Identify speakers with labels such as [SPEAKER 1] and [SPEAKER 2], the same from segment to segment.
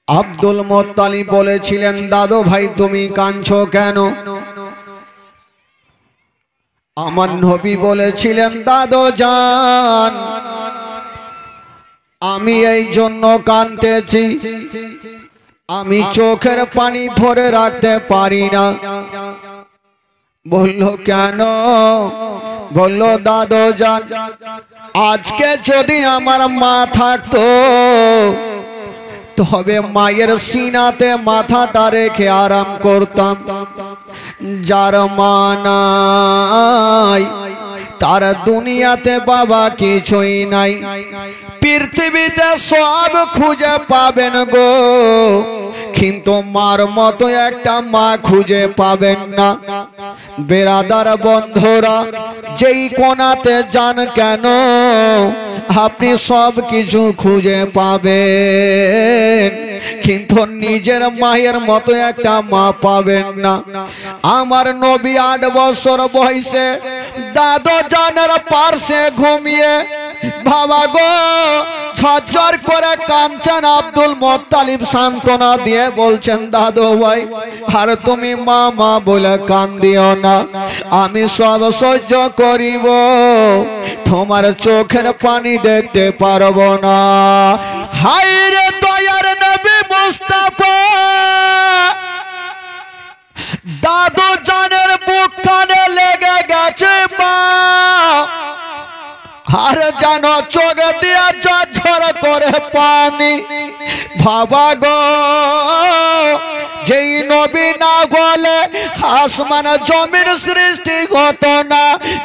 [SPEAKER 1] Abdul Muttalib বলেছিলেন, দাদু ভাই তুমি কাঁদছো কেন? আমার নবী বলেছিলেন, দাদু জান আমি এই জন্য কাঁদতেছি, আমি চোখের পানি ধরে রাখতে পারি না। বলল কেন? বলল দাদু জান আজকে যদি আমার মা থাকতো তবে মায়ের সিনাতে মাথাটা রেখে আরাম করতাম। যার মা নাই তার দুনিয়াতে বাবা কিছুই নাই। পৃথিবীতে সব খুঁজে পাবেন গো, কিন্তু মার মতো একটা মা খুঁজে পাবেন না। বেরাদার বন্ধুরা, যেই কোণাতে যান কেন আপনি সব কিছু খুঁজে পাবেন, কিন্তু নিজের মায়ের মতো একটা মা পাবেন না। আমার নবী 8 বছর বয়সে দাদু জানের পাশে ঘুমিয়ে বাবা গো ঝরঝর করে কাঁদছেন। আব্দুল মুত্তালিব সান্ত্বনা দিয়ে বলছেন, দাদু ভাই আর তুমি মা মা বলে কান্দিও না, আমি সব সহ্য করিব, তোমার চোখের পানি দেখতে পারবো না। হায় রে দয়ার নবী মুস্তাফা, দাদু জানের বুক কানে লেগে গেছে মা, আর জানো চোখ দিয়া ঝরঝর করে পানি। বাবা গো যেই নবী না বলে আসমান জমির সৃষ্টি হতো না,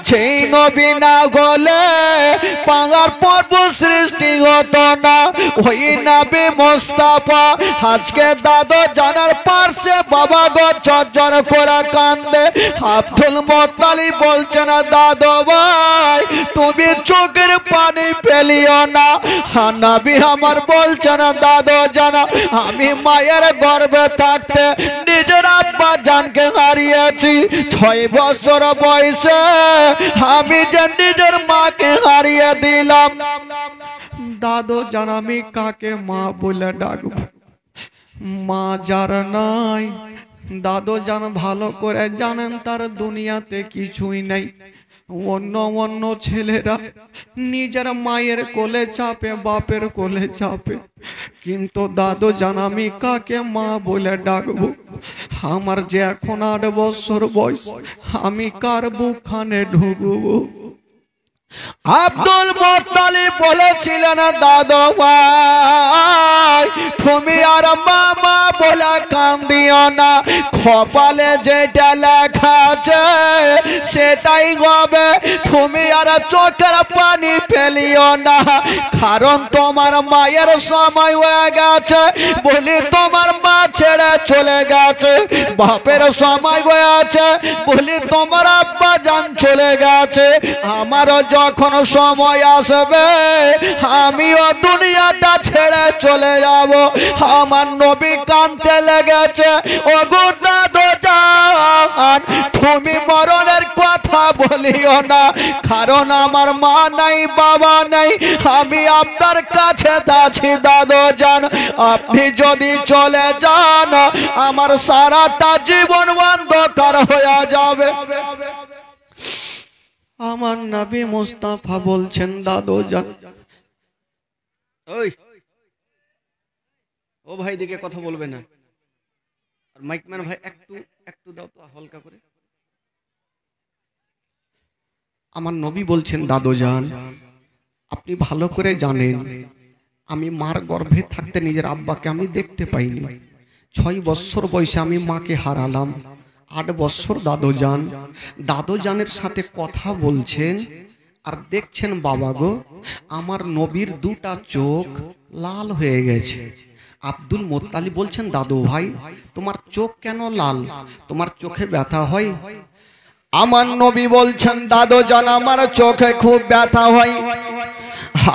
[SPEAKER 1] যেই নবী না বলে পাহাড় পর্বত সৃষ্টি হতো না, ওই নবী মুস্তাফা আজকে দাদু জানার পাশে বাবা গো ঝরঝর করে কান্দে। আব্দুল মুত্তালিব বলছেন, দাদু ভাই তুমি চোখের পানি ফেলিও না। নবী আমার বলছেন, দাদু জানা আমি মায়ের গর্ভে থাকতে নিজের আব্বা জানকে হারিয়েছি। 6 বছর বয়সে আমি যে নিজের মাকে হারিয়ে দিলাম। দাদু জান আমি কাকে মা বলে ডাকবো? মা যার নাই দাদু জান ভালো করে জানেন তার দুনিয়াতে কিছুই নাই। অন্য অন্য ছেলেরা নিজের মায়ের কোলে চাপে, বাপের কোলে চাপে, কিন্তু দাদু জান আমি কাকে মা বলে ডাকবো? আমার যে এখন 8 বছর বয়স, আমি কার বুকখানে ঢুকবো? আব্দুল মুত্তালিব বলেছিলেন, দাদু ভাই তুমি আর মামা বলে কান্দিও না, কপালে যেটা লেখা আছে সেটাই হবে, তুমি আর চোখের পানি ফেলিও না, কারণ তোমার মায়ের সময় হয়ে গেছে। বলি তোমার মা ছেড়ে চলে গেছে, বাপের সময় হয়ে আছে, বলি তোমার আব্বা জান চলে গেছে, আমারও যখন সময় আসবে আমিও দুনিয়াটা ছেড়ে চলে যাব। আমার নবী কাঁদতে লেগেছে, ও গো দাদু জান তুমি মরণের কথা বলিও না, কারণ আমার মা নাই বাবা নাই, আমি আপনার কাছে আছি দাদু জান, আপনি যদি চলে যান আমার সারাটা জীবন অন্ধকার হয়ে যাবে। আমার নবী মুস্তাফা বলছেন, দাদু জান ও ভাই দিকে কথা বলবে না, আর মাইকম্যান ভাই একটু একটু দাও তো হালকা করে। আমার নবী বলছেন, দাদু জান আপনি ভালো করে জানেন আমি মার গর্ভে থাকতে নিজের আব্বাকে আমি দেখতে পাইনি। 6 বছর বয়সে আমি মাকে হারালাম। 8 বছর দাদু জানের সাথে কথা বলছেন আর দেখছেন বাবা গো আমার নবীর 2টা চোখ লাল হয়ে গেছে। আব্দুল মুত্তালিব বলছেন, দাদু ভাই তোমার চোখ কেন লাল? তোমার চোখে ব্যথা হয়? আমার নবী বলছেন, দাদু জান আমার চোখে খুব ব্যথা হয়।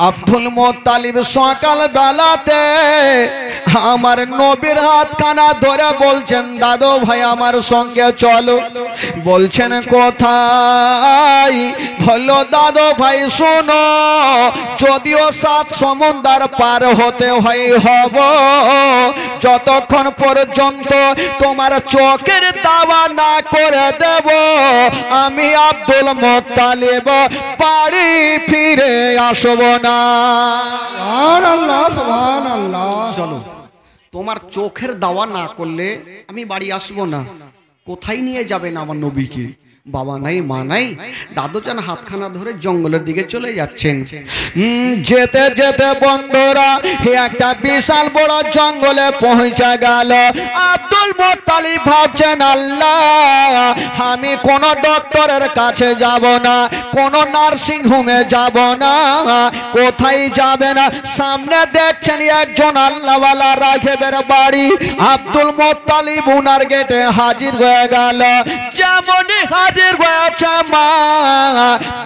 [SPEAKER 1] আব্দুল মুত্তালিব সকাল বেলাতে আমার নবীর হাতখানা ধরে বলছেন দাদু ভাই আমার সঙ্গে চলো। বলছেন কোথায়? বললো দাদু ভাই শোনো, যদিও 7 সমুদ্র পার হতে হয় হব, যতক্ষণ পর্যন্ত তোমার চোখের দাওয়া না করে দেব আমি আব্দুল মুত্তালিব বাড়ি ফিরে আসব না।
[SPEAKER 2] সুবহানাল্লাহ সুবহানাল্লাহ।
[SPEAKER 1] চলো, তোমার চোখের দাওয়া না করলে আমি বাড়ি আসবো না। কোথায় নিয়ে যাবেন আমার নবীকে? বাবা নাই মা নাই, দাদুজান হাতখানা ধরে জঙ্গলের দিকে চলে যাচ্ছেন। যেতে যেতে বন্ধুরা একটা বিশাল বড় জঙ্গলে পৌঁছে গেল। আব্দুল মুত্তালিব ভাবছেন আল্লাহ, আমি কোন ডক্টরের কাছে যাব না, কোন নার্সিং হোমে যাব না, কোথায় যাবে না। সামনে দেখছেন একজন আল্লাহওয়ালা রাঘবের বাড়ি। আব্দুল মুত্তালিব উনার গেটে হাজির হয়ে গেল। যেমনই হাজির হয়েছে মা,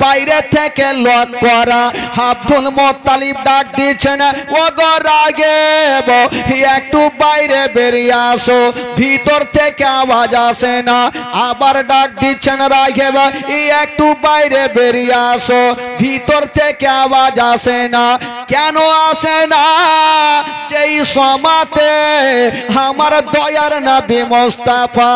[SPEAKER 1] বাইরে থেকে লক করা। আব্দুল মুত্তালিব ডাক দিচ্ছেন, ও গো রাঘব, একটু বাইরে বেরিয়ে আসো, ভিতর থেকে আওয়াজ আসে না। আবার ডাক দিচ্ছেন, রাঘব একটু বাইরে বেরিয়ে আসো, ভিতর থেকে আওয়াজ আসে না। কেন আসে না? যেই সমাতে আমার দয়ার নবী মুস্তাফা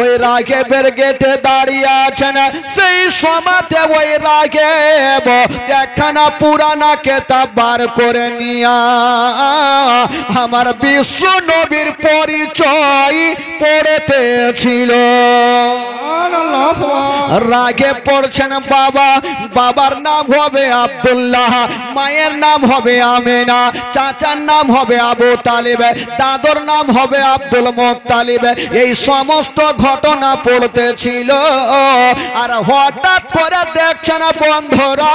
[SPEAKER 1] ওই রাঘবের গেটে দাঁড়িয়ে আছেন, সেই সমাতে ওই রাঘব একখানা পুরানা কেতাব বার করে নিয়া আমার বিশ্ব নবীর পরিচয় পড়তেছিল। রাগে পড়ছেন বাবা, বাবার নাম হবে আব্দুল্লাহ, মায়ের নাম হবে আমেনা, চাচার নাম হবে আবু তালিব, দাদুর নাম হবে আব্দুল মুত্তালিব। এই সমস্ত ঘটনা পড়তেছিল। আর হঠাৎ করে দেখছেন বন্ধুরা,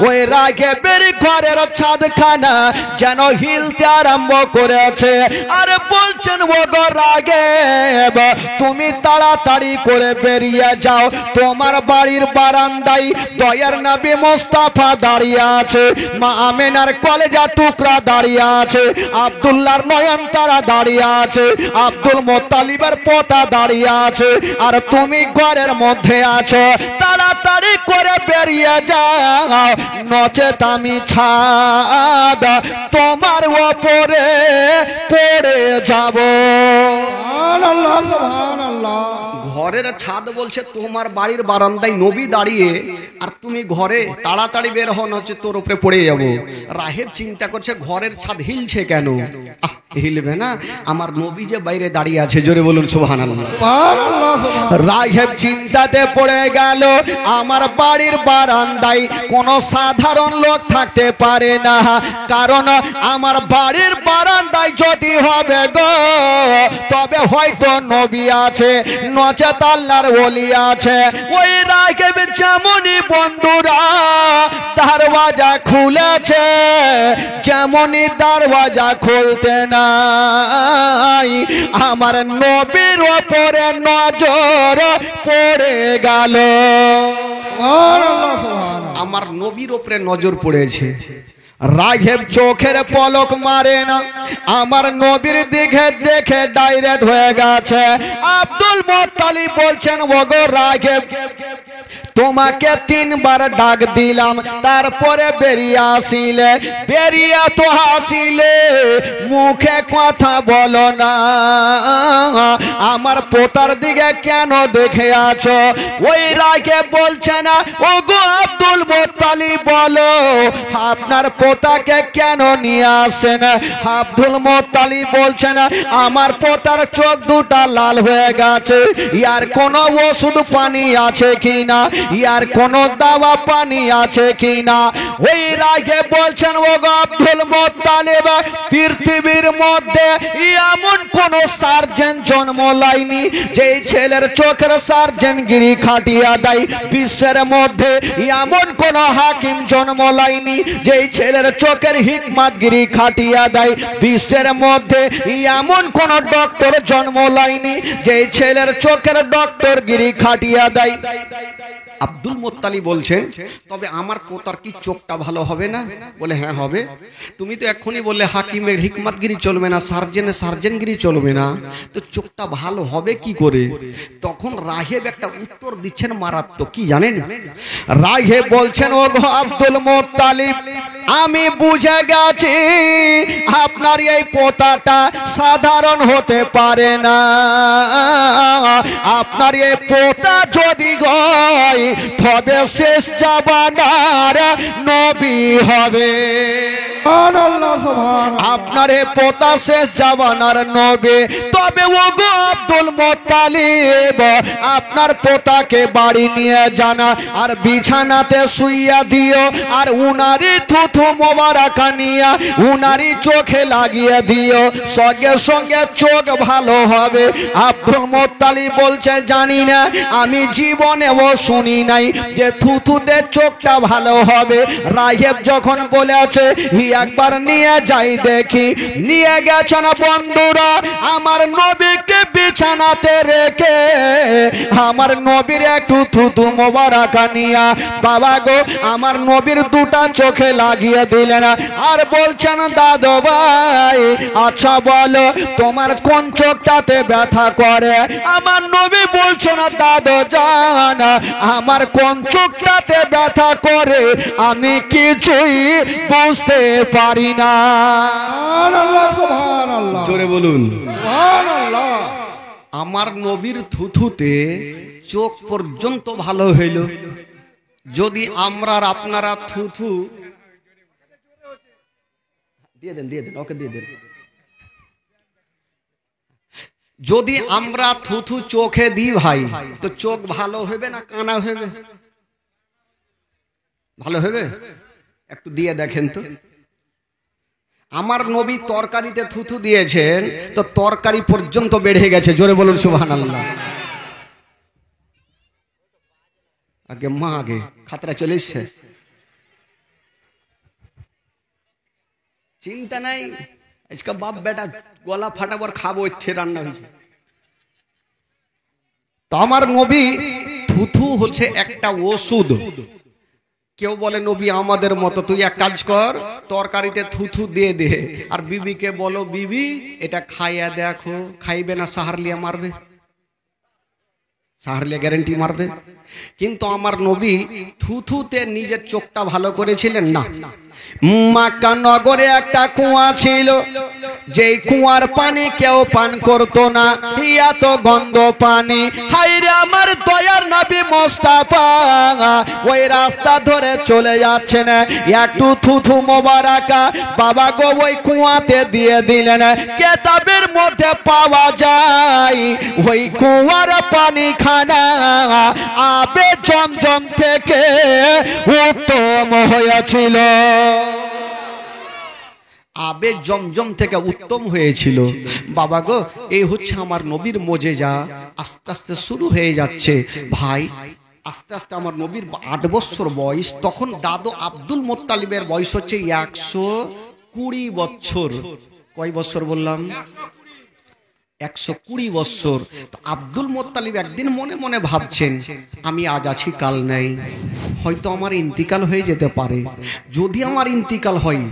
[SPEAKER 1] ওই রাঘবের ঘরের ছাদখানা যেন হিলতে আরম্ভ করেছে। আর বলছেন, ও গো রাঘব, তুমি তাড়াতাড়ি করে বেরিয়ে যাও, তোমার বাড়ির বারান্দায় দয়ার নবী মুস্তাফা দাঁড়িয়ে আছে, মা আমেনার কলেজা টুকরা দাঁড়িয়ে আছে, আব্দুল্লাহর নয়নতারা দাঁড়িয়ে আছে, আব্দুল মুত্তালিবের পোতা দাঁড়িয়ে আছে, আর তুমি ঘরের মধ্যে আছো। তাড়াতাড়ি করে বেরিয়ে যাও, নচেত আমি ছাদ তোমার ওপরে পড়ে যাব।
[SPEAKER 2] সুবহানাল্লাহ সুবহানাল্লাহ।
[SPEAKER 1] ঘরের ছাদ বলছে তোমার বাড়ির বারান্দায় নবী দাঁড়িয়ে, আর তুমি ঘরে তাড়াতাড়ি বের হন, হচ্ছে তোর উপরে পড়ে যাব। রাহেব চিন্তা করছে ঘরের ছাদ হিলছে কেন? হিলবে না, আমার নবী যে বাইরে দাঁড়িয়ে আছে। জোরে বলুন সুবহানাল্লাহ। রাহেব চিন্তাতে পড়ে গেল, আমার বাড়ির বারান্দায় কোনো সাধারণ লোক থাকতে পারে না, কারণ আমার বাড়ির বারান্দায় যদি হবে গো তবে হয়তো নবী আছে, নচেত আল্লাহর ওলি আছে। ওই রাঘব যেমনই বন্ধুরা দরওয়াজা খুলেছে, যেমনই দরওয়াজা খুলতে নাই আমার নবীর ওপরে নজর পড়ে গেল। আমার নবীর ওপরে নজর পড়েছে। রাঘব চোখের পলক মারে না, আমার নবীর দিকে দেখে ডাইরেক্ট হয়ে গেছে। আব্দুল মুত্তালিব বলছেন, ওগো রাঘব, তোমাকে 3 বার ডাক দিলাম, তারপরে বেরিয়ে আসিলে, বেরিয়ে তো আসিলে মুখে কথা বলো না, আমার পোতার দিকে কেন দেখে আছো? ওই রাঘব বলছে না, ওগো আব্দুল মুত্তালিব বলো আপনার পোতাকে কেন নিয়ে আসেন? আব্দুল মুত্তালিব বলছে না, আমার পোতার চোখ দুটা লাল হয়ে গেছে, ইয়ার কোনো ওষুধ পানি আছে কিনা, ইয়ার কোনো দাওয়া পানি আছে কিনা? ওই রাগে বলছেন, ওগো আব্দুল মুত্তালিব, পৃথিবীর মধ্যে এমন কোন সার্জন জন্ম লাইনি যেই ছেলের চোখের সার্জনগিরি খাটিয়া দেয়। বিশ্বের মধ্যে এমন কোন হাকিম জন্ম লাইনি যেই ছেলের চোখের হিকমতগিরি খাটিয়া দেয়। বিশ্বের মধ্যে এমন কোন ডক্টর জন্ম লাইনি যেই ছেলের চোখের ডক্টরগিরি খাটিয়া দেয়। আব্দুল মোত্তালিব বলছেন, তবে আমার পোতার কি চোখটা ভালো হবে না? বলে হ্যাঁ হবে। তুমি তো এক্ষুনি বললে হাকিমের হিকমতগিরি চলবে না, সার্জেনগিরি চলবে না, তো চোখটা ভালো হবে কি করে? তখন রাহেব একটা উত্তর দিচ্ছেন মারাত্মক। কি জানেন? রাহেব বলছেন, ও গো আব্দুল মোত্তালিব, আমি বুঝে গেছি আপনার এই পোতাটা সাধারণ হতে পারে না। আপনার এই পোতা যদি হয় তবে শেষ জামানার নবী হবে। আপনার এ পোতা শেষ জামানার নবী। তবে ও গো আব্দুল মোত্তালিব, আপনার পোতাকে বাড়ি নিয়ে জানা আর বিছানাতে শুইয়া দিও, আর উনারি থুথু মোবারকা নিয়া উনারি চোখে লাগিয়ে দিও, সঙ্গে সঙ্গে চোখ ভালো হবে। আব্দুল মোত্তালিব বলছে, জানি না, আমি জীবনেও শুনি নাই যে থুথুতে চোখটা ভালো হবে। রাহেব যখন বলেছে একবার নিয়ে যাই দেখি, নিয়ে গেছেন বন্ধুরা আমার নবীকে বিছানাতে রেখে আমার নবীর একটু থুথু মোবারকা নিয়া বাবা গো আমার নবীর দুটা চোখে লাগিয়ে দিলেন, আর বলছেন, দাদু ভাই আচ্ছা বলো তোমার কোন চোখটাতে ব্যথা করে? আমার নবী বলছেন, দাদু জান আমার কোন চোখটাতে ব্যথা করে আমি কিছুই বুঝতে পারি না। জোরে বলুন সুবহানাল্লাহ। আমার নবীর থুথুতে চোখ পর্যন্ত ভালো হইল। যদি আমরা আর আপনারা থুথু দিয়ে দেন ওকে দিয়ে দেন, যদি আমরা থুথু চোখে দিই ভাই, তো চোখ ভালো হবে না কানা হবে? ভালো হবে? একটু দিয়ে দেখেন তো। আমার নবী তরকারিতে থুথু দিয়েছেন তো তরকারি পর্যন্ত বেড়ে গেছে। জোরে বলুন সুবহানাল্লাহ। আগে মা আগে খাতরা চলে এসছে, চিন্তা নাই, আজকে বাপ বেটা গলা ফাটাবার খাবো, ইচ্ছে রান্না হয়েছে। তো আমার নবী থুথু হচ্ছে একটা ওষুধ। কেউ বলে নবী আমাদের মতো, তুই এক কাজ কর তরকারিতে থুথু দিয়ে দে, আর বিবিকে বলো বিবি এটা খাইয়া দেখো, খাইবে না সাহারলিয়া মারবে, সাহারলিয়া গ্যারেন্টি মারবে। কিন্তু আমার নবী থুথুতে নিজের চোখটা ভালো করেছিলেন না। মক্কা নগরে একটা কুয়া ছিল, যেই কুয়ার পানি কেউ পান করতো না, এত গন্ধ পানি। হায়রে আমার দয়ার নবী মোস্তাফা ওই রাস্তা ধরে চলে যাচ্ছেন, একটু থুথু মোবারকা বাবা গো ওই কুয়াতে দিয়ে দিলেন। কেতাবের মধ্যে পাওয়া যায় ওই কুয়ার পানি খানা আবে জমজম থেকে উত্তম হয়েছিল, আবে জমজম থেকে উত্তম হয়েছিল। বাবা গো এই হচ্ছে আমার নবীর মোজেজা। আস্তে আস্তে শুরু হয়ে যাচ্ছে ভাই, আস্তে আস্তে আমার নবীর 8 বছর বয়স, তখন দাদু আব্দুল মোত্তালিবের বয়স হচ্ছে 120 বছর। কয় বছর বললাম? 120 বছর। তো আব্দুল মোত্তালিব একদিন মনে মনে ভাবছেন, আমি আজ আছি কাল নাই, হয়তো আমার ইন্তিকাল হয়ে যেতে পারে। যদি আমার ইন্তিকাল হয়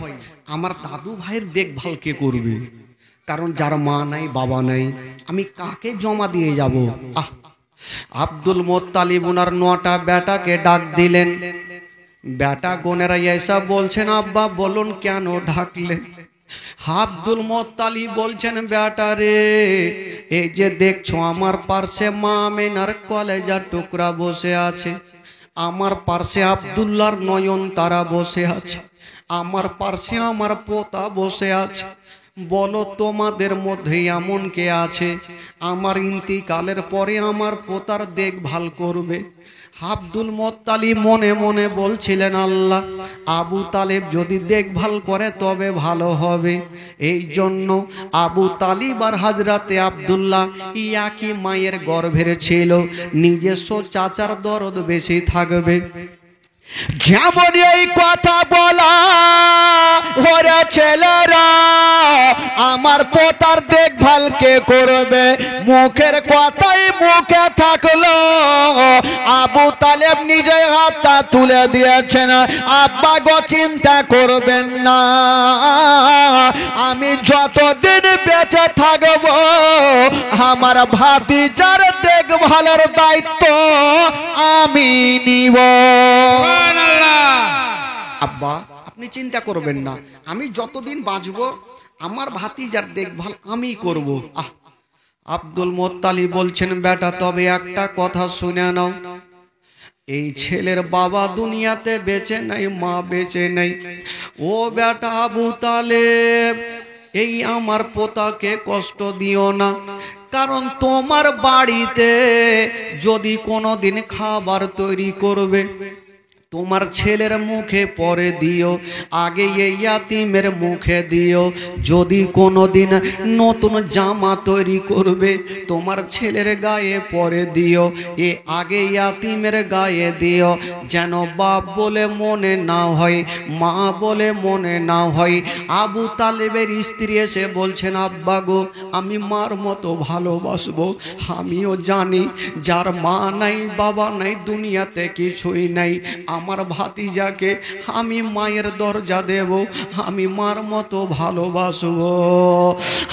[SPEAKER 1] আমার দাদু ভাইয়ের দেখভাল কে করবে? কারণ যার মা নাই বাবা নাই, আমি কাকে জমা দিয়ে যাব? আব্দুল মোত্তালিব ওনার 9টা বেটাকে ডাক দিলেন। বেটা গোনেরা এসা বলছেন, আব্বা বলুন কেন ঢাকলেন? আব্দুল মোত্তালিব বলছেন, বেটা রে এই যে দেখছো আমার পার্শ্বে মা আমেনার কলেজার টুকরা বসে আছে, আমার পার্শ্বে আব্দুল্লাহর নয়ন তারা বসে আছে, আমার পার্শ্বে আমার পোতা বসে আছে। বলো তোমাদের মধ্যে এমন কে আছে আমার ইন্তিকালের পরে আমার পোতার দেখভাল করবে? আব্দুল মোত্তালিব মনে মনে বলছিলেন, আল্লাহ আবু তালেব যদি দেখভাল করে তবে ভালো হবে। এই জন্য আবু তালিব আর হযরতে আব্দুল্লাহ ইয়াকি মায়ের গর্ভের ছিল, নিজস্ব চাচার দরদ বেশি থাকবে। যেমন এই কথা বলা ওরে ছেলেরা আমার পোতার দেখভাল কে করবে? মুখের কথাই মুখে থাকলো। আবু তালেব নিজে হাতটা তুলে দিয়েছেন, আব্বা গো চিন্তা করবেন না, আমি যতদিন বেঁচে থাকবো আমার ভাতিজার দেখভালের দায়িত্ব আমি নিব। আব্বা আপনি চিন্তা করবেন না, আমি যতদিন বাঁচবো আমার ভাতিজার দেখভাল আমি করব। আব্দুল মোত্তালিব বলছেন, বেটা তবে একটা কথা শুনে নাও, এই ছেলের বাবা দুনিয়াতে বেঁচে নাই, মা বেঁচে নাই। ও বেটা আবু তালেব, এই আমার পোতাকে কষ্ট দিও না, কারণ তোমার বাড়িতে যদি কোনোদিন খাবার তৈরি করবে তোমার ছেলের মুখে পরে দিও, আগে এই ইয়াতিমের মুখে দিও। যদি কোনোদিন নতুন জামা তৈরি করবে তোমার ছেলের গায়ে পরে দিও, এ আগে ইয়াতিমের গায়ে দিও, যেন বাপ বলে মনে না হয়, মা বলে মনে না হয়। আবু তালেবের স্ত্রী এসে বলছেন, আব্বা গো আমি মার মতো ভালোবাসবো। আমিও জানি যার মা নাই বাবা নাই দুনিয়াতে কিছুই নাই। আমার ভাতিজাকে আমি মায়ের দরজা দেব, আমি মার মতো ভালোবাসবো।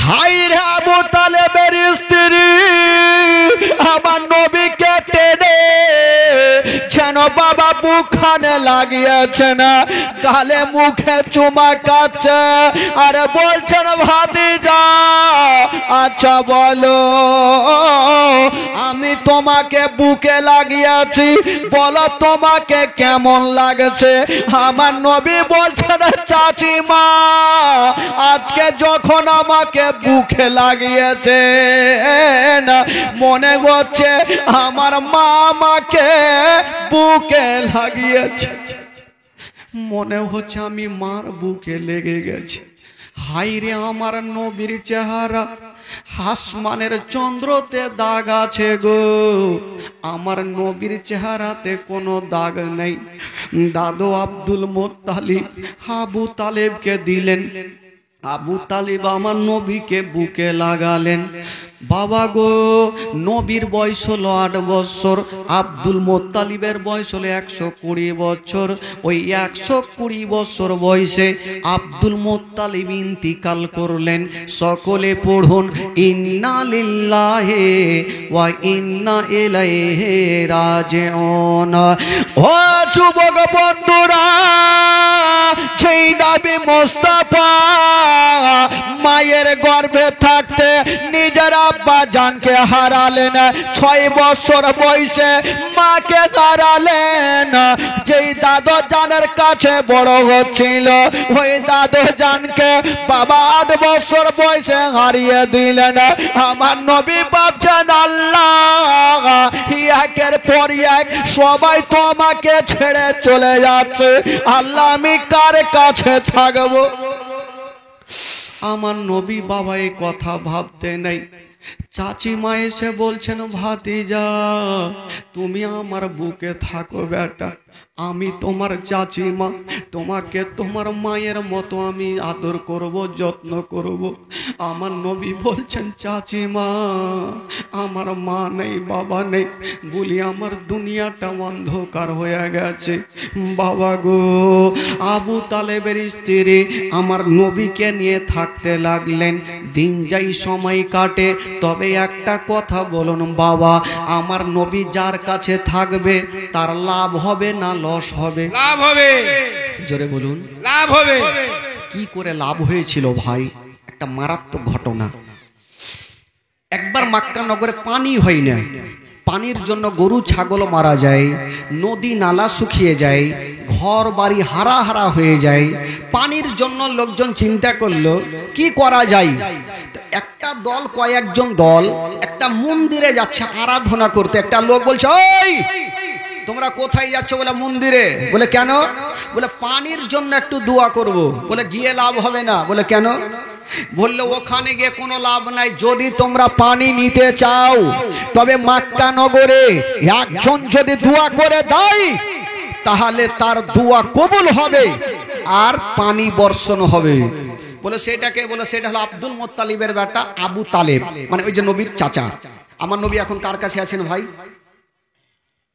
[SPEAKER 1] হাই রে আবু তালেবের স্ত্রী আমার নবীকে টেনে যেন বাবা বুকখানে লাগিয়েছে না, গালে মুখে চুমা কাচ্ছে আর বলছেন, ভাতিজা আচ্ছা বলো, আমি তোমাকে বুকে লাগিয়েছি, বলো তোমাকে কেমন লাগছে? আমার নবী বলছেন, চাচিমা আজকে যখন আমাকে বুকে লাগিয়েছে মনে হচ্ছে আমার মা আমাকে বুকে লাগিয়েছে, মনে হচ্ছে আমি মার বুকে লেগে গেছে। হাইরে আমার নবীর চেহারা, আসমানের চন্দ্রতে দাগ আছে গো, আমার নবীর চেহারাতে কোনো দাগ নেই। দাদু আব্দুল মোত্তালিব আবু তালেবকে দিলেন, আবু তালিব আমার নবীকে বুকে লাগালেন। বাবা গো নবীর বয়স হলো 8 বছর, আব্দুল মোত্তালিবের বয়স হলো 120 বছর। ওই 120 বছর বয়সে আব্দুল মোত্তালিব ইন্তিকাল করলেন। সকলে পড়ুন, ইন্না লিল্লাহি ওয়া ইন্না ইলাইহি রাজিউন। ও যুবক বন্ধুরা, সেই নবী মুস্তাফা মায়ের গর্ভে থাকতে নিজের আব্বা জানকে হারালেন। 6 বছর বয়সে মাকে হারালেন। যেই দাদু জানের কাছে বড় হচ্ছিল ওই দাদু জানকে বাবা 8 বছর বয়সে হারিয়ে দিলেন। আমার নবী ভাবছেন, আল্লাহ একের পর এক সবাই তো আমাকে ছেড়ে চলে যাচ্ছে, আল্লাহ আমি কার কাছে থাকবো? আমার নবী বাবা এই কথা ভাবতে নাই। চাচিমা এসে বলছেন, ভাতিজা তুমি আমার বুকে থাকো বেটা, আমি তোমার চাচিমা, তোমাকে তোমার মায়ের মতো আমি আদর করব, যত্ন করব। আমার নবী বলছেন, চাচিমা আমার মা নেই বাবা নেই, বলি আমার দুনিয়াটা অন্ধকার হয়ে গেছে। বাবা গো আবু তালেবের স্ত্রী আমার নবীকে নিয়ে থাকতে লাগলেন। দিন যাই সময় কাটে, তবে একটা কথা বলুন বাবা, আমার নবী যার কাছে থাকবে তার লাভ হবে না লস হবে?
[SPEAKER 3] লাভ হবে।
[SPEAKER 1] জোরে বলুন,
[SPEAKER 3] লাভ হবে।
[SPEAKER 1] কি করে লাভ হয়েছিল ভাই? একটা মারাত্মক ঘটনা। একবার মক্কা নগরে পানি হয় না, পানির জন্য গরু ছাগল মারা যায়, নদী নালা শুকিয়ে যায়, ঘর বাড়ি হারা হারা হয়ে যায়। পানির জন্য লোকজন চিন্তা করলো কি করা যায়। তো একটা দল, কয়েকজন দল একটা মন্দিরে যাচ্ছে আরাধনা করতে। একটা লোক বলছে, ওই তোমরা কোথায় যাচ্ছ? বলে মন্দিরে। বলে কেন? বলে পানির জন্য একটু দোয়া করব। বলে গিয়ে লাভ হবে না। বলে কেন? বললো ওখানে গিয়ে কোনো লাভ নাই, যদি তোমরা পানি নিতে চাও তবে মক্কা নগরে একজন যদি দোয়া করে দেয় তাহলে তার দোয়া কবুল হবে আর পানি বর্ষণ হবে। বলে সেটাকে, বলে সেটা হলো আব্দুল মুত্তালিবের বেটা আবু তালেব, মানে ওই যে নবীর চাচা। আমার নবী এখন কার কাছে আছেন ভাই?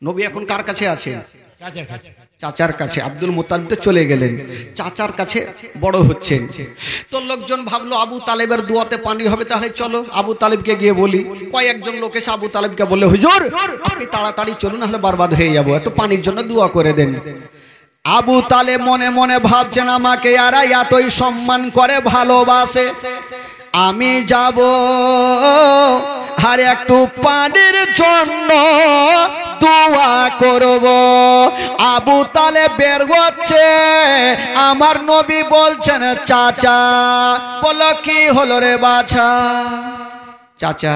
[SPEAKER 1] নবী এখন কার কাছে আছেন? চাচার কাছে। আব্দুল মুত্তালিব তো চলে গেলেন, চাচার কাছে বড় হচ্ছেন। তো লোকজন ভাবলো আবু তালেবের দুয়াতে পানি হবে, তাহলে চলো আবু তালেবকে গিয়ে বলি। কয়েকজন লোক এসে আবু তালেবকে বললে, হুজুর আপনি তাড়াতাড়ি চলুন, নাহলে বরবাদ হয়ে যাবো, একটু পানির জন্য দোয়া করে দেন। আবু তালেব মনে মনে ভাবছেন, আমাকে এরা এতই সম্মান করে, ভালোবাসে, আমি যাব আর একটু পানির জন্য দোয়া করব। আবু তালেব বের হচ্ছে, আমার নবী বলছেন চাচা। বলো কি হলো রে বাছা? চাচা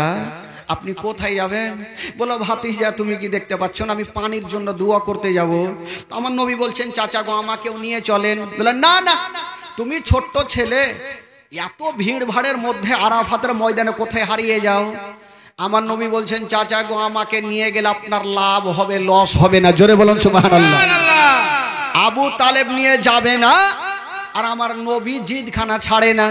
[SPEAKER 1] আপনি কোথায় যাবেন? বলো ভাতিজা তুমি কি দেখতে পাচ্ছ না আমি পানির জন্য দোয়া করতে যাব? আমার নবী বলছেন চাচা গো আমাকেও নিয়ে চলেন। বলে না না, তুমি ছোট্ট ছেলে, এত ভিড় ভাড়ের মধ্যে আরাফাতের ময়দানে কোথায় হারিয়ে যাও? আমার নবী বলছেন চাচা গো আমাকে নিয়ে গেলে আপনার লাভ হবে, লস হবে না। জোরে বলুন সুবহানাল্লাহ। আবু তালেব নিয়ে যাবে না, আর আমার নবী জিদখানা ছাড়ে না।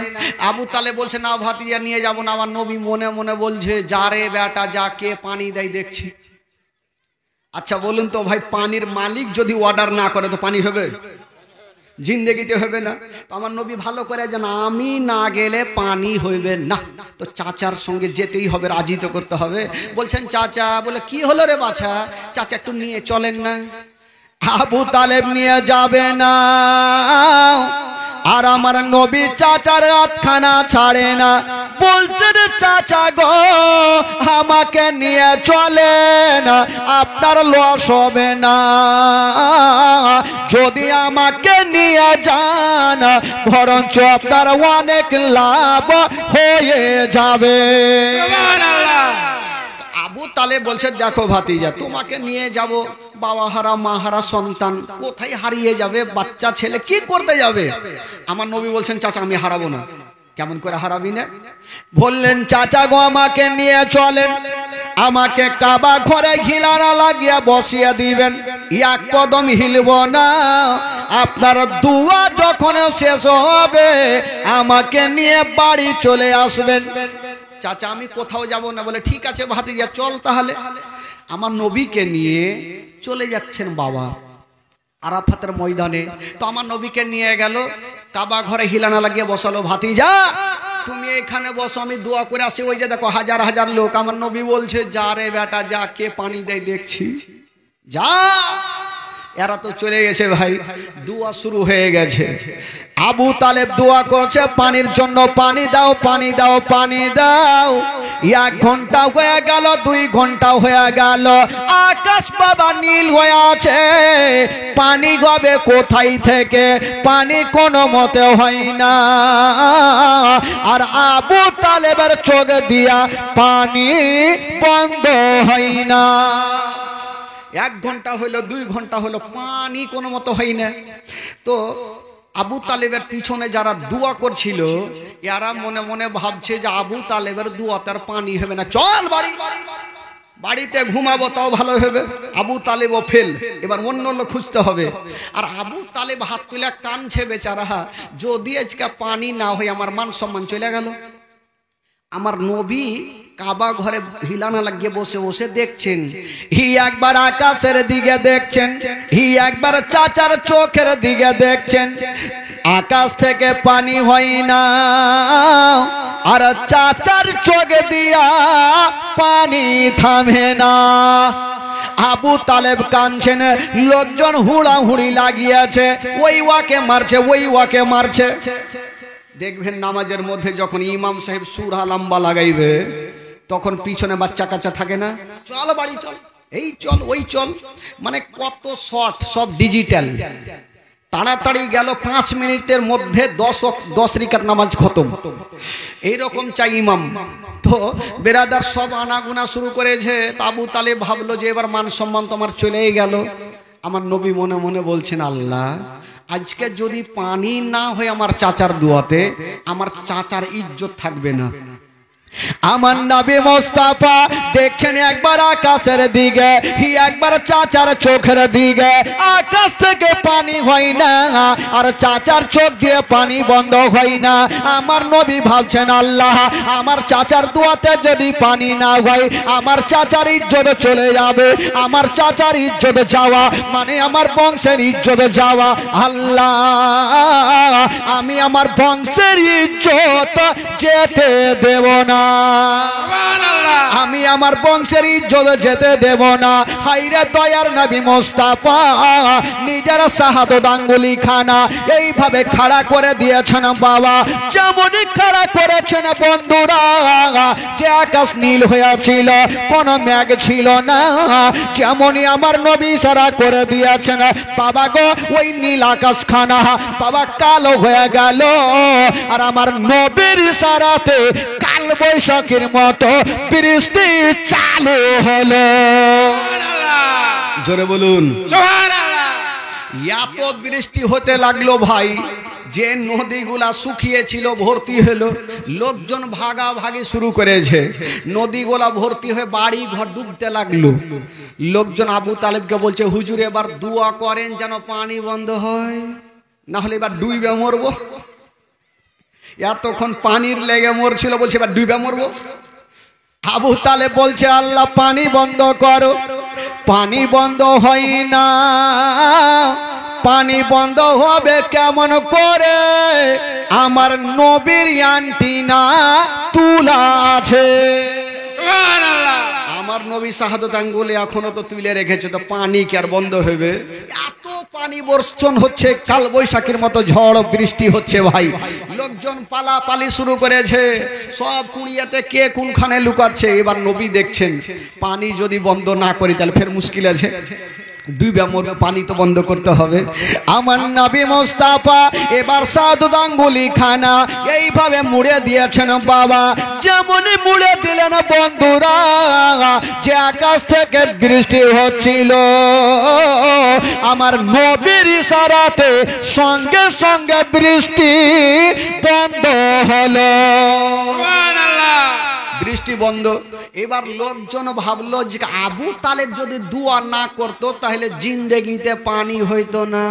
[SPEAKER 1] আবু তালেব বলছে না ভাতিজা নিয়ে যাব না। আমার নবী মনে মনে বলছে যা রে বেটা যা, কে পানি দেয় দেখছি। আচ্ছা বলুন তো ভাই, পানির মালিক যদি অর্ডার না করে তো পানি হবে? জিন্দেগিতে হবে না। তো আমার নবী ভালো করে জানা আমি না গেলে পানি হইবে না, তো চাচার সঙ্গে যেতেই হবে, রাজি তো করতে হবে। বলছেন চাচা। বলে কি হলো রে বাছা? চাচা একটু নিয়ে চলেন না। আবু তালেব নিয়ে যাবে না, আর আমার নবী চাচার হাতখানা ছাড়ে না। বলছেন চাচা গো আমাকে নিয়ে চলেন, আপনার লস হবে না, যদি আমাকে নিয়ে যান বরঞ্চ আপনার অনেক লাভ হয়ে যাবে। আবু তালেব বলছে দেখো ভাতিজা তোমাকে নিয়ে যাব, বাবা হারা মা হারা সন্তান, কোথায় হারিয়ে যাবে বাচ্চা ছেলে, কি করতে যাবে? আমার নবী বলছেন চাচা আমি হারাবো না। কেমন করে হারাবি না? বললেন চাচা গো আমাকে নিয়ে চলেন, আমাকে কাবা ঘরে ঘিলানা লাগিয়ে বসিয়ে দিবেন, এক কদম হিলব না, আপনার দুয়া যখন শেষ হবে আমাকে নিয়ে বাড়ি চলে আসবেন। চাচা আমি কোথাও যাব না। বলে ঠিক আছে ভাতিজা চল তাহলে। আমার নবীকে নিয়ে চলে যাচ্ছেন বাবা আরাফাতের ময়দানে। তো আমার নবীকে নিয়ে গেল, কাবা ঘরে হিলানা লাগিয়ে বসালো, ভাতিজা তুমি এখানে বসো আমি দোয়া করে আসি। ওই যে দেখো হাজার হাজার লোক। আমার নবী বলছে যা রে বেটা যা, কে পানি দেয় দেখছি, যা। এরা তো চলে গেছে ভাই, দোয়া শুরু হয়ে গেছে। আবু তালেব দোয়া করছে পানির জন্য, পানি দাও পানি দাও পানি দাও। 1 ঘন্টা হয়ে গেল, 2 ঘন্টা হয়ে গেল, আকাশ বাবা নীল হয়ে আছে, পানি হবে কোথায় থেকে? পানি কোনো মতে হয় না। আর আবু তালেবের চোখ দিয়া পানি বন্ধ হয় না। 1 ঘন্টা হইলো, 2 ঘন্টা হলো, পানি কোনো মতো হয় না। তো আবু তালেবের পিছনে যারা দোয়া করছিল এরা মনে মনে ভাবছে যে আবু তালেবের দোয়াতে পানি হবে না, চল বাড়ি, বাড়িতে ঘুমাবো তাও ভালো হবে। আবু তালেবও ফেল, এবার অন্য লোক খুঁজতে হবে। আর আবু তালেব হাত তুলে কাঁদছে বেচারা, যদি আজকে পানি না হয় আমার মান সম্মান চলে গেল। আমার নবী কাবা ঘরে হিলানা লাগিয়ে বসে বসে দেখছেন, হি একবার আকাশের দিকে দেখছেন, হি একবার চাচার চোখের দিকে দেখছেন। আকাশ থেকে পানি হয় না, আর চাচার চোখ দিয়া পানি থামে না। আবু তালেব কাঁদছেন, লোকজন হুড়াহুড়ি লাগিয়েছে, ওই ওয়াকে মারছে ওই ওয়াকে মারছে। দেখবেন নামাজের মধ্যে যখন ইমাম সাহেব সূরা লম্বা লাগাইবে তখন পিছনে বাচ্চা কাচ্চা থাকে না, চল বাড়ি চল, এই চল ওই চল, মানে কত শর্ট, সব ডিজিটাল। তাড়াতাড়ি গেল 5 মিনিটের মধ্যে 10 রিকাত নামাজ খতম, এইরকম চাই ইমাম। তো বেরাদার সব আনাগুনা শুরু করেছে। আবু তালেব ভাবলো যে এবার মান সম্মান তোমার চলেই গেল। আমার নবী মনে মনে বলছেন আল্লাহ আজকে যদি পানি না হয় আমার চাচার দোয়াতে, আমার চাচার ইজ্জত থাকবে না। আমার নবী মুস্তাফা দেখছেন একবার আকাশের দিকে, একবার চাচার চোখের দিকে। আকাশ থেকে পানি হয় না আর চাচার চোখ দিয়ে পানি বন্ধ হয় না। আমার নবী ভাবছেন, আল্লাহ, আমার চাচার দোয়াতে যদি পানি না হয় আমার চাচার ইজ্জত চলে যাবে। আমার চাচার ইজ্জত যাওয়া মানে আমার বংশের ইজ্জত যাওয়া। আল্লাহ, আমি আমার বংশের ইজ্জত যেতে দেব না, আমি আমার বংশের ইজ্জত যেতে দেব না। হায়রে দয়ার নবী মুস্তাফা নিজের শাহাদত আঙ্গুলি খানা এইভাবে খাড়া করে দিয়েছেন বাবা। যেমনই খাড়া করেছেন বন্ধুরা, যে আকাশ নীল হয়েছিল, কোনো মেঘ ছিল না, যেমনই আমার নবী ইশারা করে দিয়েছেন বাবা গো, ওই নীল আকাশ খানা বাবা কালো হয়ে গেল। আর আমার নবীর ইশারাতে কাল বৈশাখীর মতো বৃষ্টি চালু হলো। জোরে বলুন সুবহানাল্লাহ। এত বৃষ্টি হতে লাগলো ভাই, যে নদীগুলা শুকিয়ে ছিল ভর্তি হলো, লোকজন ভাগাভাগি শুরু করেছে। নদীগুলা ভর্তি হয়ে বাড়ি ঘর ডুবতে লাগলো। লোকজন আবু তালেবকে বলছে, হুজুর এবার দোয়া করেন যেন পানি বন্ধ হয়, না হলে এবার ডুবে মরবো। এতক্ষণ পানির লেগে মরছিল, বলছে এবার ডুবে মরবো। আবু তালেব বলছে, আল্লাহ পানি বন্ধ করো। পানি বন্ধ হয় না। পানি বন্ধ হবে কেমন করে? আমার নবীর অ্যান্টিনা তুলা আছে। আমার নবী শাহাদত আঙ্গুলে এখনো তো তুলে রেখেছে, তো পানি কি আর বন্ধ হবে? এত পানি বর্ষণ হচ্ছে, কাল বৈশাখীর মতো ঝড় বৃষ্টি হচ্ছে ভাই। লোকজন পালাপালি শুরু করেছে, সব কুড়িয়াতে কে কোনখানে লুকাচ্ছে। এবার নবী দেখছেন পানি যদি বন্ধ না করি তাহলে ফের মুশকিল আছে, দুইবার মরবে, পানি তো বন্ধ করতে হবে। আমার নবী মুস্তাফা এবার শাহাদত আঙ্গুলি খানা এইভাবে মুড়ে দিয়েছেন বাবা। যেমনই মুড়ে দিলেন বন্ধুরা, যে আকাশ থেকে বৃষ্টি হচ্ছিল আমার নবীর ইশারাতে সঙ্গে সঙ্গে বৃষ্টি বন্ধ হলো। বৃষ্টি বন্ধ। এবার লোকজন ভাবলো যে আবু তালেব যদি দোয়া না করতো তাহলে জিন্দেগিতে পানি হইতো না।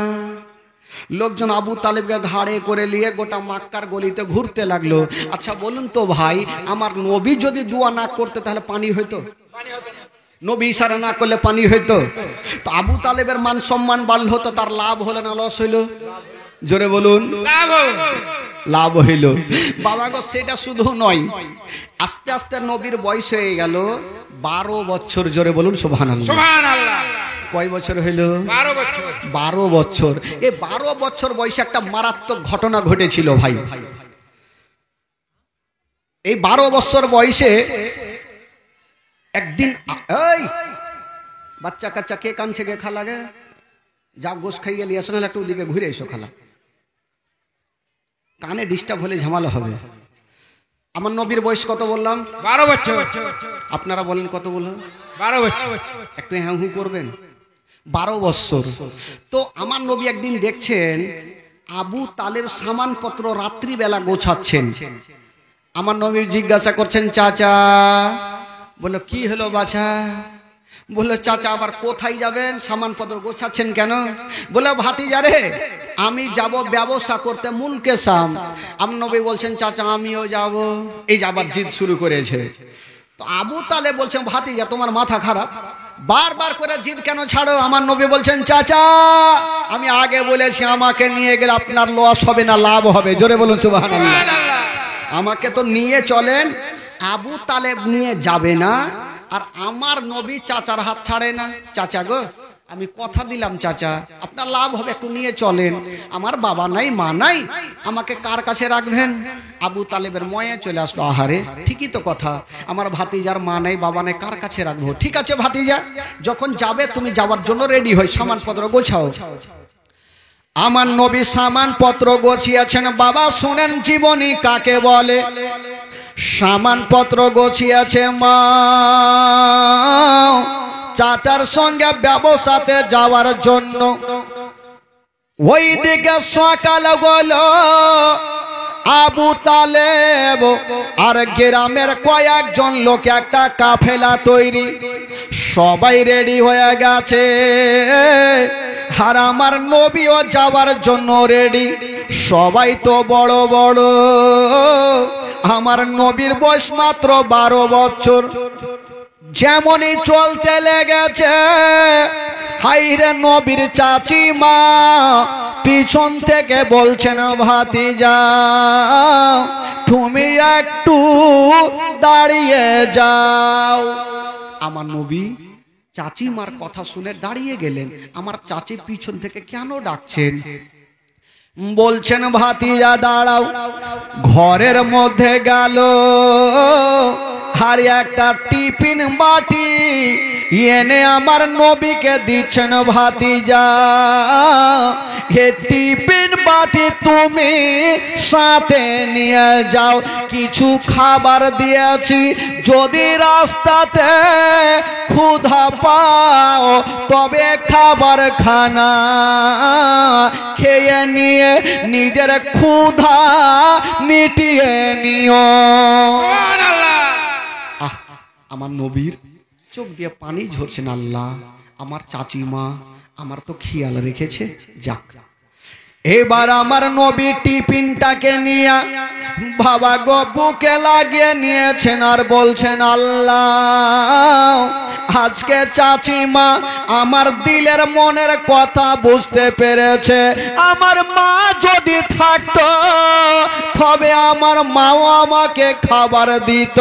[SPEAKER 1] লোকজন আবু তালেবকে ঘাড়ে করে নিয়ে গোটা মক্কার গলিতে ঘুরতে লাগলো। আচ্ছা বলুন তো ভাই, আমার নবী যদি দোয়া না করতে তাহলে পানি হইতো? নবী ইশারা না করলে পানি হইতো? তো আবু তালেবের মান সম্মান বাড়লো, তো তার লাভ হলো না লস হইলো? জোরে বলুন লাভ হইল। বাবা গো, সেটা শুধু নয়, আস্তে আস্তে নবীর বয়স হয়ে গেল 12 বছর। জোরে বলুন সুবহানাল্লাহ। কয় বছর হইল? 12 বছর। এই 12 বছর বয়সে একটা মারাত্মক ঘটনা ঘটেছিল ভাই। এই 12 বছর বয়সে একদিন, এই বাচ্চা কাচ্চা কে কানছে গে? খালা গে যা গোস খাইয়ে লিয়ে আসো, না একটু ওদিকে ঘুরে এসো। খালা কানে ডিস্টার্ব হলে ঝামেলা হবে। আমার নবীর বয়স কত বললাম?
[SPEAKER 3] 12 বছর।
[SPEAKER 1] আপনারা বলেন কত বললাম?
[SPEAKER 3] 12 বছর।
[SPEAKER 1] একটু হ্যাঁ হু করবেন। 12 বছর। তো আমার নবী একদিন দেখছেন আবু তালেব সামানপত্র রাত্রিবেলা গোছাচ্ছেন। আমার নবী জিজ্ঞাসা করছেন, চাচা? বললো কি হলো বাছা? বললো চাচা আবার কোথায় যাবেন? সামানপত্র গোছাচ্ছেন কেন? বলে ভাতিজা রে, আমি যাব ব্যবসা করতে মুলকে শাম। আমার নবী বলছেন, চাচা আমিও যাব। এই যে আবার জিদ শুরু করেছে। তো আবু তালেব বলছেন, ভাতিজা তোমার মাথা খারাপ, বারবার করে জিদ কেন ছাড়ো? আমার নবী বলছেন, চাচা আমি আগে বলেছি আমাকে নিয়ে গেলে আপনার লস হবে না, লাভ হবে। জোরে বলুন সুবহানাল্লাহ। আমাকে তো নিয়ে চলেন। আবু তালেব নিয়ে যাবে না, আর আমার নবী চাচার হাত ছাড়ে না। চাচা গো, আমি কথা দিলাম চাচা, আপনার লাভ হবে, একটু নিয়ে চলেন। আমার বাবা নাই মা নাই, আমাকে কার কাছে রাখবেন? আবু তালেবের ময়ে চলে আসলো। আহারে, ঠিকই তো কথা, আমার ভাতিজার মা নাই বাবা নাই, কার কাছে রাখবো? ঠিক আছে ভাতিজা, যখন যাবে তুমি যাওয়ার জন্য রেডি হই, সামানপত্র গোছাও। আমার নবী সামানপত্র গোছিয়েছেন। বাবা শোনেন, জীবনী কাকে বলে? সামানপত্র গোছিয়েছে মা চাচার সঙ্গে ব্যবসাতে যাওয়ার জন্য। ওই দিকে সকাল হলো, আবু তালেব আর গ্রামের কয়েকজন লোক একটা কাফেলা তৈরি, সবাই রেডি হয়ে গেছে। আর আমার নবীও যাওয়ার জন্য রেডি। সবাই তো বড় বড়, আমার নবীর বয়স মাত্র 12 বছর। যেমনই চলতে লেগেছে, হাইরে নবীর চাচি মা পিছন থেকে বলছেন, ভাতিজা তুমি একটু দাঁড়িয়ে যাও। আমার নবী চাচি মার কথা শুনে দাঁড়িয়ে গেলেন। আমার চাচি পিছন থেকে কেন ডাকছেন? বলছেন, ভাতিজা দাঁড়াও। ঘরের মধ্যে গেল, আর একটা টিফিন বাটি এনে আমার নবীকে দিচ্ছেন। ভাতিজা হে টিফিন বাটি তুমি সাথে নিয়ে যাও, কিছু খাবার দিয়েছি, যদি রাস্তাতে ক্ষুধা পাও তবে খাবার খানা খেয়ে নিয়ে নিজের ক্ষুধা মিটিয়ে নিও। আমার নবীর চোখ দিয়ে পানি ঝরছেন। আল্লাহ, আমার চাচিমা আমার তো খেয়াল রেখেছে। যাক, এবার আমার নবী টিফিনটাকে নিয়ে বাবা গো বুকে লাগিয়ে নিয়েছেন আর বলছেন, আল্লাহ আজকে চাচিমা আমার দিলের মনের কথা বুঝতে পেরেছে। আমার মা যদি থাকতো তবে আমার মাও আমাকে খাবার দিত।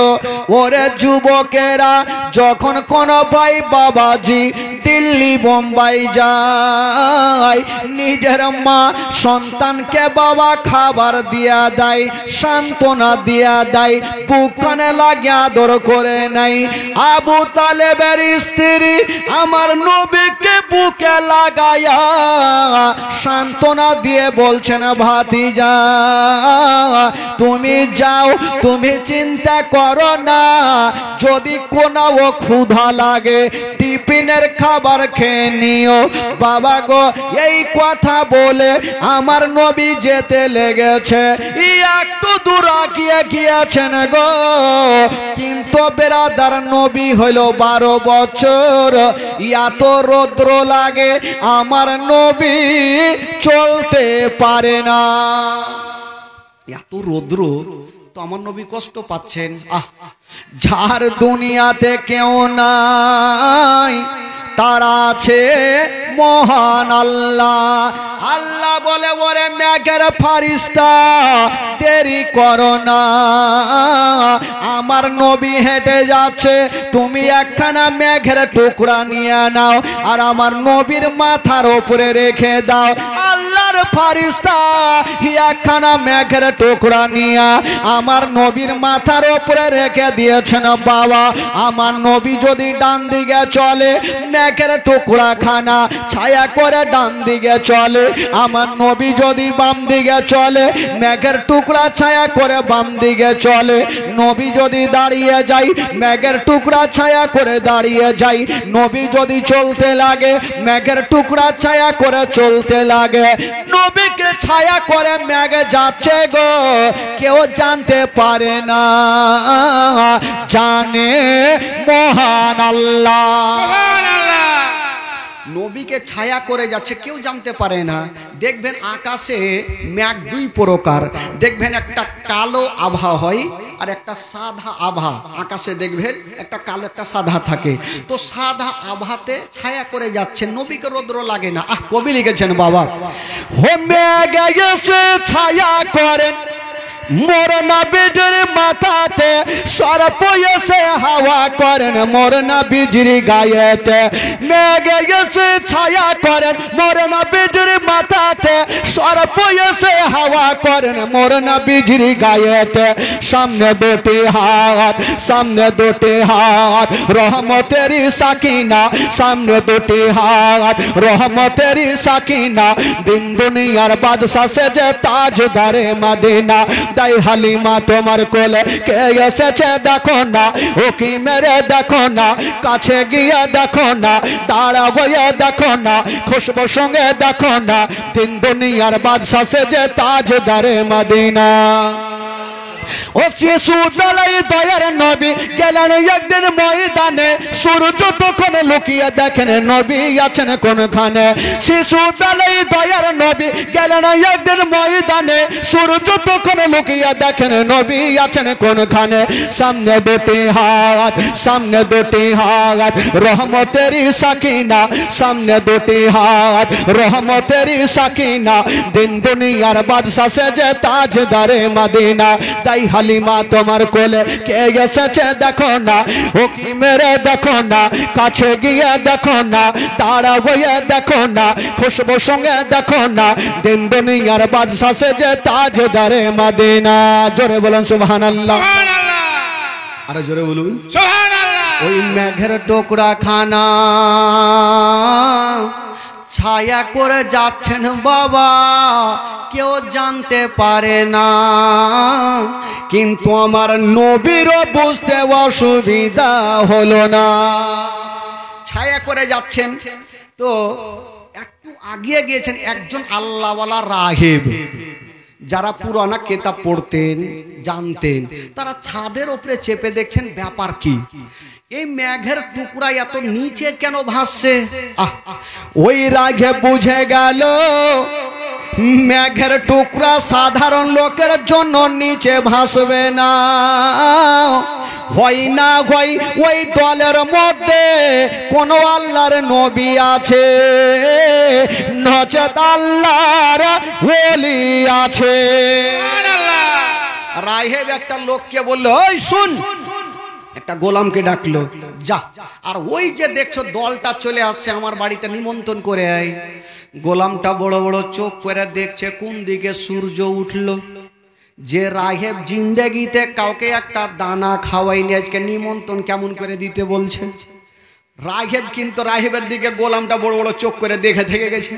[SPEAKER 1] ওরে যুবকেরা, যখন কোন ভাই বাবাজি দিল্লি বোম্বাই যায়, নিজের মা সন্তানকে বাবা খাবার দিয়া দেয়, সান্ত্বনা দিয়া দেয়, বুকখানে লাগিয়ে আদর করে নাই। আবু তালেবের স্ত্রী আমার নবীকে বুকে লাগায়া সান্ত্বনা দিয়ে বলছেন, ভাতিজা তুমি যাও, তুমি চিন্তা করো না, যদি কোনো ক্ষুধা লাগে টিফিনের খাবার খেয়ে নিও। বাবা গো, এই কথা বলে আমার নবী যেতে লেগেছে। একটু দূর আগিয়ে গিয়েছেন গো, কিন্তু বেরাদার নবী হইল 12 বছর। এত রৌদ্র লাগে, আমার নবী চলতে পারে না। এত রৌদ্র তো আমার নবী কষ্ট পাচ্ছেন। যার দুনিয়াতে কেউ নাই, তারা আছে মহান আল্লাহ। আল্লাহ বলে, ওরে মেঘের ফারিস্তা দেরি করো না, আমার নবী হেঁটে যাচ্ছে, তুমি একখানা মেঘের টুকরা নিয়ে নাও আর আমার নবীর মাথার উপরে রেখে দাও। আল্লাহর ফারিস্তা একখানা মেঘের টুকরা নিয়ে আমার নবীর মাথার উপরে রেখে দিয়েছেন। বাবা, আমার নবী যদি ডান দিকে চলে, মেঘের টুকরা খানা ছায়া করে ডান দিকে চলে। আমার নবী যদি বাম দিকে চলে, মেঘের টুকরা ছায়া করে বাম দিকে চলে। নবী যদি দাঁড়িয়ে যায়, মেঘের টুকরা ছায়া করে দাঁড়িয়ে যায়। নবী যদি চলতে লাগে, মেঘের টুকরা ছায়া করে চলতে লাগে। নবীকে ছায়া করে মেঘ যাচ্ছে গো, কেউ জানতে পারে না, জানে মহান আল্লাহ। নবীকে ছায়া করে যাচ্ছে, কেউ জানতে পারে না। দেখবেন আকাশে মেঘ 2 প্রকার। দেখবেন একটা কালো আভা হয় আর একটা সাদা আভা। আকাশে দেখবেন একটা কালো একটা সাদা থাকে। তো সাদা আভাতে ছায়া করে যাচ্ছে, নবীকে রৌদ্র লাগে না। কবি লিখেছেন, বাবা হো মেঘ এসে ছায়া করেন মোর নবীর মাথাতে, সর্প এসে হাওয়া করেন মোর নবীর গায়েতে। মেঘ এসে ছায়া করেন মোর নবীর মাথাতে, সর্প এসে হাওয়া করেন মোর নবীর গায়েতে। সামনে দুটি হাত, সামনে দুটি হাত রহমতের সাকিনা, সামনে দুটি হাত রহমতের সাকিনা। দিন দুনিয়ার বাদশা সে যে তাজদারে মদিনা, তাই হালিমা তোমার কোলে কোলে কে এসেছে দেখো না, ওকি মেরে দেখো না, কাছে গিয়ে দেখো না, দাঁড়া গিয়ে দেখো না, খুশবু সঙ্গে দেখো না, তিন দুনিয়ার বাদশা সেজে তাজদারে মদিনা। ও শিশু বেলায় দয়ার নবী গেলেন একদিন ময়দানে, সূর্য তখন লুকিয়ে দেখেন নবী আছেন কোনখানে। শিশু বেলায় দয়ার নবী গেলেন একদিন ময়দানে, সূর্য তখন লুকিয়ে দেখেন নবী আছেন কোনখানে। সামনে দুটি হাত, সামনে দুটি হাত রহমতেরই সাকিনা, সামনে দুটি হাত রহমতেরই সাকিনা, দিন দুনিয়ার বাদশা সেজে তাজদারে মদিনা। তাই হালিমা তোমার কোলে কে এসেছে দেখো না, ওকি মেরে দেখো না, কাছে গিয়ে দেখো না, দাঁড়া গিয়ে দেখো না, খুশবু সঙ্গে দেখো না, দিন দুনিয়ার বাদশা সেজে তাজদারে মদিনা। জোরে বলুন সুবহানাল্লাহ, আরে জোরে বলুন সুবহানাল্লাহ। ওই মেঘের টুকরা খানা ছায়া করে যাচ্ছেন বাবা, কেউ জানতে পারে না, কিন্তু আমার নবীরও বুঝতে অসুবিধা হলো না। ছায়া করে যাচ্ছেন, তো একটু আগিয়ে গিয়েছেন একজন আল্লাহওয়ালা রাহিব, যারা পুরানা কিতাব পড়তেন জানতেন, তারা ছাদের উপরে চেপে দেখছেন ব্যাপার কি, এই মেঘের টুকরা এত নিচে কেন ভাসছে। ওই রাগে বুঝে গেল মেঘের টুকরা সাধারণ লোকের জন্য নিচে ভাসবে না, হয় না হয় ওই দলের মধ্যে কোন আল্লাহর নবী আছে, নচেত আল্লাহর ওলি আছে। রাহেব একটা লোককে বলল, ওই শুন, একটা গোলামকে ডাকলো, যা আর ওই যে দেখছো দলটা চলে আসছে আমার বাড়িতে নিমন্ত্রণ করে আয়। গোলামটা বড় বড় চোখ করে দেখছে কোন দিকে সূর্য উঠলো। যে রাহেব জিন্দেগিতে কাউকে একটা দানা খাওয়াইনি, আজকে নিমন্ত্রণ কেমন করে দিতে বলছে। রাহেব কিন্তু রাহেবের দিকে গোলামটা বড় বড় চোখ করে দেখে থেকে গেছে,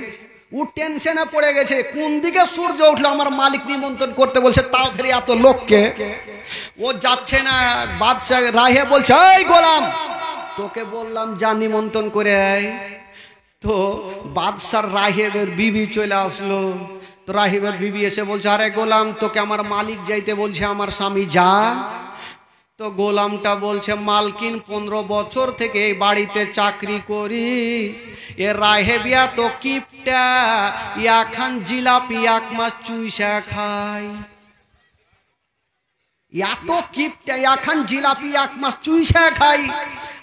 [SPEAKER 1] ও টেনশনে পড়ে গেছে, কোন দিকে সূর্য উঠলো আমার মালিক নিমন্ত্রণ করতে বলছে, তাও ফের এত লোককে। ও যাচ্ছে না, বাদশা রাহেব বলছে, এই গোলাম তোকে বললাম যা নিমন্ত্রণ করে আয়। তো বাদশার রাহেবের বিবি চলে আসলো, তো রাহেবের বিবি এসে বলছে, আরে গোলাম তোকে আমার মালিক যাইতে বলছে, আমার স্বামী যা। তো গোলামটা বলছে, মালকিন 15 বছর থেকে এই বাড়িতে চাকরি করি, এ রাহেবিয়া তো কিপটা, ইয়াখান জিলাপি 1 মাস চুইসা খায়, এত কিপটা এখন জিলাপি 1 মাস চুইসা খাই,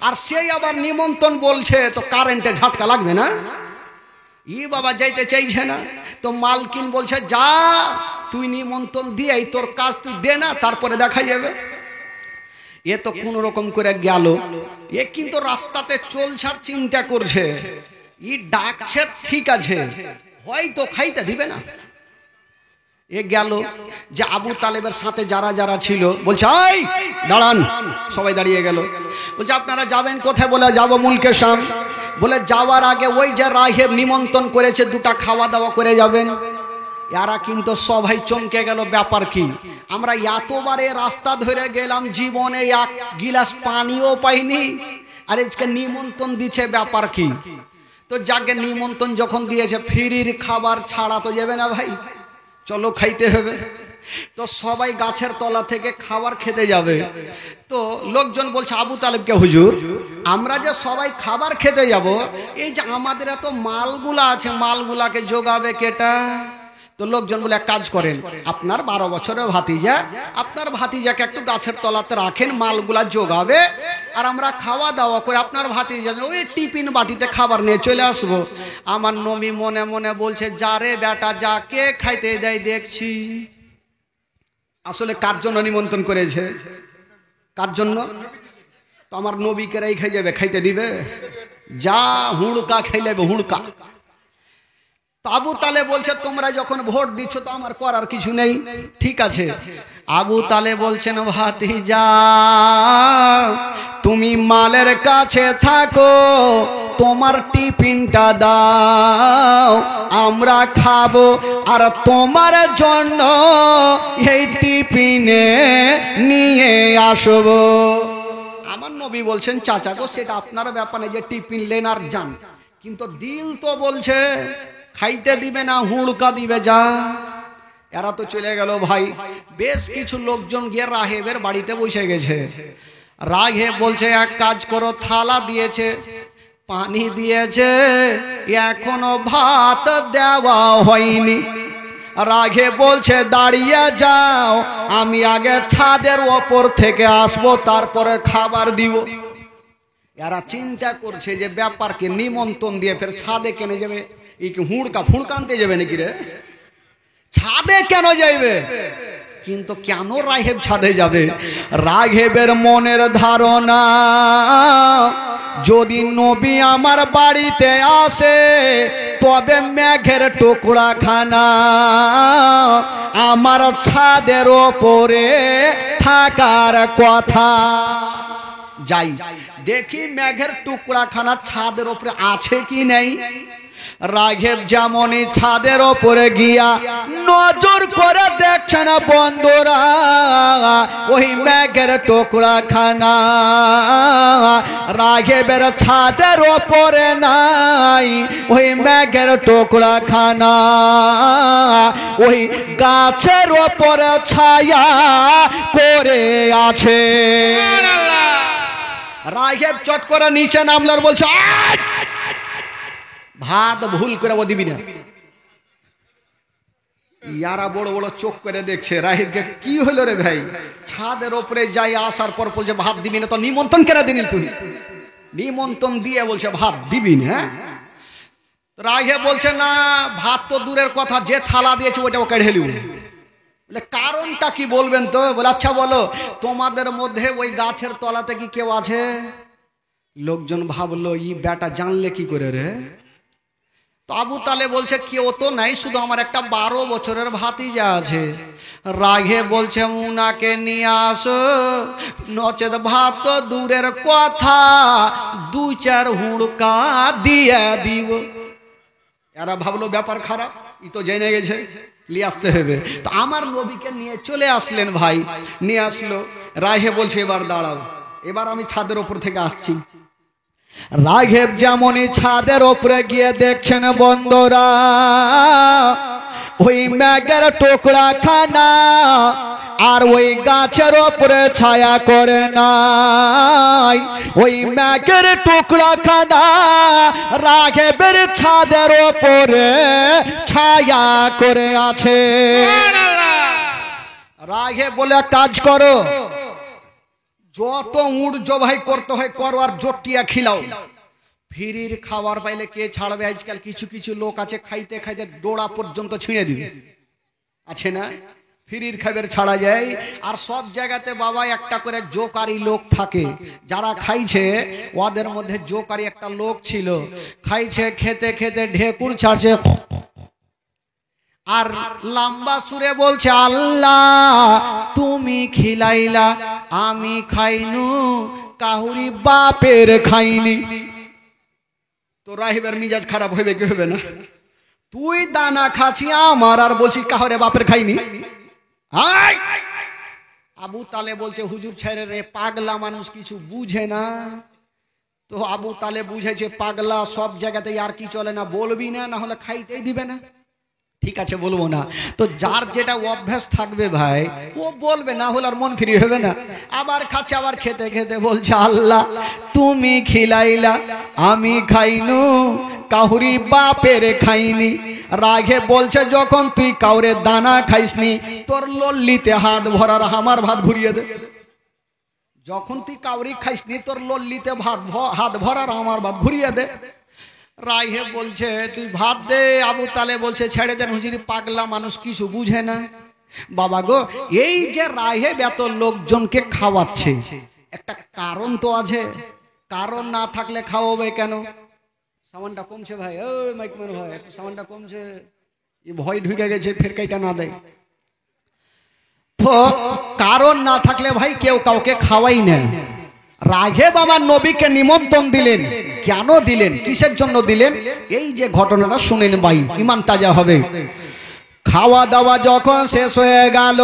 [SPEAKER 1] আর সেই আবার নিমন্ত্রণ বলছে, তো কারেন্টের ঝাটকা লাগবে না? ই বাবা যাইতে চাইছে না। তো মালকিন বলছে, যা তুই নিমন্ত্রণ দিয়ে তোর কাজ তুই দে না, তারপরে দেখা যাবে। এ তো কোন রকম করে গেল, এ কিন্তু রাস্তাতে চলছার চিন্তা করছে, ই ডাকছে ঠিক আছে, হয়তো খাইতে দিবে না। এ গেল, যে আবু তালেবের সাথে যারা যারা ছিল বলছে, এই দাঁড়ান, সবাই দাঁড়িয়ে গেল। বলছে, আপনারা যাবেন কোথায়? বলে, যাবো মুলকে শাম। বলে, যাওয়ার আগে ওই যে রাহেব নিমন্ত্রণ করেছে 2টা খাওয়া দাওয়া করে যাবেন। এরা কিন্তু সবাই চমকে গেল, ব্যাপার কি? আমরা এতবারে রাস্তা ধরে গেলাম, জীবনে 1 গিলাস পানিও পাইনি, আর আজকে নিমন্ত্রণ দিচ্ছে, ব্যাপার কি? তো যাকে নিমন্ত্রণ যখন দিয়েছে, ফ্রির খাবার ছাড়া তো যাবে না ভাই, চলো খাইতে হবে। তো সবাই গাছের তলা থেকে খাবার খেতে যাবে। তো লোকজন বলছে আবু তালেবকে, হুজুর আমরা যে সবাই খাবার খেতে যাব, এই যে আমাদের এত মালগুলা আছে, মালগুলাকে যোগাবে কেটা? তো লোকজন বলে, এক কাজ করেন, আপনার 12 বছরের ভাতিজা, আপনার ভাতিজাকে একটু গাছের তলাতে রাখেন, মালগুলা যোগাবে, আর আমরা খাওয়া দাওয়া করে আপনার ভাতিজা ওই টিফিন বাটিতে খাবার নিয়ে চলে আসবো। আমার নবী মনে মনে বলছে, যা রে বেটা যা, কে খাইতে দেয় দেখছি। আসলে কার জন্য নিমন্ত্রণ করেছে? কার জন্য? তো আমার নবীকে খাই যাবে, খাইতে দিবে? যা হুড়কা খাইলে হুড়কা। তো আবু তালেব বলছে তোমরা যখন ভোট দিচ্ছ তো আমার করার কিছু নেই, ঠিক আছে। আবু তালেব বলছেন ভাতিজা তুমি মালের কাছে থাকো, তোমার টিফিনটা দাও আমরা খাবো, আর তোমার জন্য এই টিফিনে নিয়ে আসবো। আমার নবী বলছেন চাচা গো সেটা আপনার ব্যাপারে যে টিফিন লেন আর যান, কিন্তু দিল তো বলছে খাইতে দিবে না, হুড়কা দিবে যা। এরা তো চলে গেল ভাই। বেশ কিছু লোকজন গিয়ে রাহেবের বাড়িতে বসে গেছে। রাহেব বলছে এক কাজ করো, থালা দিয়েছে, পানি দিয়েছে, এখনো ভাত দেওয়া হয়নি। রাঘে বলছে দাঁড়িয়ে যাও, আমি আগে ছাদের ওপর থেকে আসবো তারপরে খাবার দিব। এরা চিন্তা করছে যে ব্যাপারকে নিমন্ত্রণ দিয়ে ফের ছাদে কেন যাবে, এই কি হুড়কা ফুড়কা আনতে যাবে নাকি রে, ছাদে কেন যাইবে? কিন্তু কেন রাহেব ছাদে যাবে? রাঘেবের মনের ধারণা যদি নবী আমার বাড়িতে আসে তবে মেঘের টুকরা খানা আমার ছাদের ওপরে থাকার কথা। যাই দেখি মেঘের টুকরা খানা ছাদের ওপরে আছে কি নেই। রাঘেব যেমনই ছাদের ওপরে গিয়া নজর করে দেখছে না বন্ধুরা, ওই মেঘের টুকরা খানা রাঘেবের ছাদের ওপরে নাই, ওই মেঘের টুকরা খানা ওই গাছের ওপরে ছায়া করে আছে। রাঘেব চট করে নিচে নামলার বলছে ভাত ভুল করে ও দিবি না। ইয়ারা বড় বড় চোখ করে দেখছে রাহিবকে, কি হলো রে ভাই, ছাদের ওপরে যাই আসার পর বলছে ভাত দিবি না, তো নিমন্ত্রণ কেন দিনি তুই? নিমন্ত্রণ দিয়ে বলছে ভাত দিবি না। রাহিব বলছে না ভাত তো দূরের কথা, যে থালা দিয়েছে ওইটা ওকে ঢেলি। বলে কারণটা কি বলবেন তো? বলে আচ্ছা বলো, তোমাদের মধ্যে ওই গাছের তলাতে কি কেউ আছে? লোকজন ভাবলো ই বেটা জানলে কি করে রে। তো আবু তালেব বলছে কেউ তো নাই, শুধু আমার একটা 12 বছরের ভাতিজা আছে। রাঘে বলছে উনাকে নিয়ে আসো, নচেত ভাত তো দূরের কথা, 2-4 হুড়কা দিয়ে দিব। এরা ভাবলো ব্যাপার খারাপ, ই তো জেনে গেছে, নিয়ে আসতে হবে। তো আমার নবীকে নিয়ে চলে আসলেন ভাই, নিয়ে আসলো। রাঘে বলছে এবার দাঁড়াও, এবার আমি ছাদের ওপর থেকে আসছি। রাঘেব যেমনই ছাদের ওপরে গিয়ে দেখছেন বন্ধুরা, ওই মেঘের টুকরা খানা আর ওই গাছের ওপরে ছায়া করে নাই, ওই মেঘের টুকরা খানা রাঘেবের ছাদের ওপরে ছায়া করে আছে। রাঘেব বলে কাজ করো, যত উড় জবাই করতে হয় করো, আর জটিয়া খিলাও। ফিরির খাবার পাইলে কে ছাড়বে? আজকাল কিছু কিছু লোক আছে খাইতে খাইতে ডোড়া পর্যন্ত ছিঁড়ে দিবে, আছে না? ফিরির খাবার ছাড়া যায়। আর সব জায়গাতে বাবা একটা করে জোকারি লোক থাকে, যারা খাইছে ওদের মধ্যে জোকারি একটা লোক ছিল, খাইছে খেতে খেতে ঢেকুর ছাড়ছে আর লম্বা সুরে বলছে আল্লাহ তুমি খিলাইলা, আমি খাইনু, কাহুরি বাপের খাইনি। তো রাহিবের মিজাজ খারাপ হইবে কি হবে না? তুই দানা খাচ্ছি আমার, আর বলছি কাহরে বাপের খাইনি। আবু তালেব বলছে হুজুর ছেড়ে রে, পাগলা মানুষ কিছু বুঝে না। তো আবু তালেব বুঝেছে পাগলা সব জায়গাতে আর কি চলে না, বলবি না, না হলে খাইতেই দিবে না। ঠিক আছে বলবো না। তো যার যেটা অভ্যাস থাকবে ভাই ও বলবে, না হলে আর মন ফ্রি হবে না। আবার খাচ্ছে, আবার খেতে খেতে বলছে আল্লাহ তুমি খিলাইলা, আমি খাইনু, কাহুরি বাপের খাইনি। রাঘে বলছে যখন তুই কাউরে দানা খাইসনি, তোর লল্লিতে হাত ভরার আমার ভাত ঘুরিয়ে দে। যখন তুই কাউরি খাইসনি, তোর লল্লিতে হাত ভরার আমার ভাত ঘুরিয়ে দে। রাঘে বলছে তুই ভাত দে। আবু তালেব বলছে ছেড়ে দেন হুজুর, পাগলা মানুষ কিছু বুঝে না। বাবা গো, এই যে রাহেব এত লোকজনকে খাওয়াচ্ছে, একটা কারণ তো আছে, কারণ না থাকলে খাওয়াবে কেন? সাউন্ডটা কমছে ভাই, ওই মাইকম্যান ভাই একটু সাউন্ডটা কমছে, এই ভয় ঢুকে গেছে ফের কাইটা না দেয়। তো কারণ না থাকলে ভাই কেউ কাউকে খাওয়াই না। রাঘব আমার নবীকে নিমন্ত্রণ দিলেন, কেন দিলেন, কিসের জন্য দিলেন, এই যে ঘটনাটা শুনেন ভাই, ইমান তাজা হবে। খাওয়া দাওয়া যখন শেষ হয়ে গেল,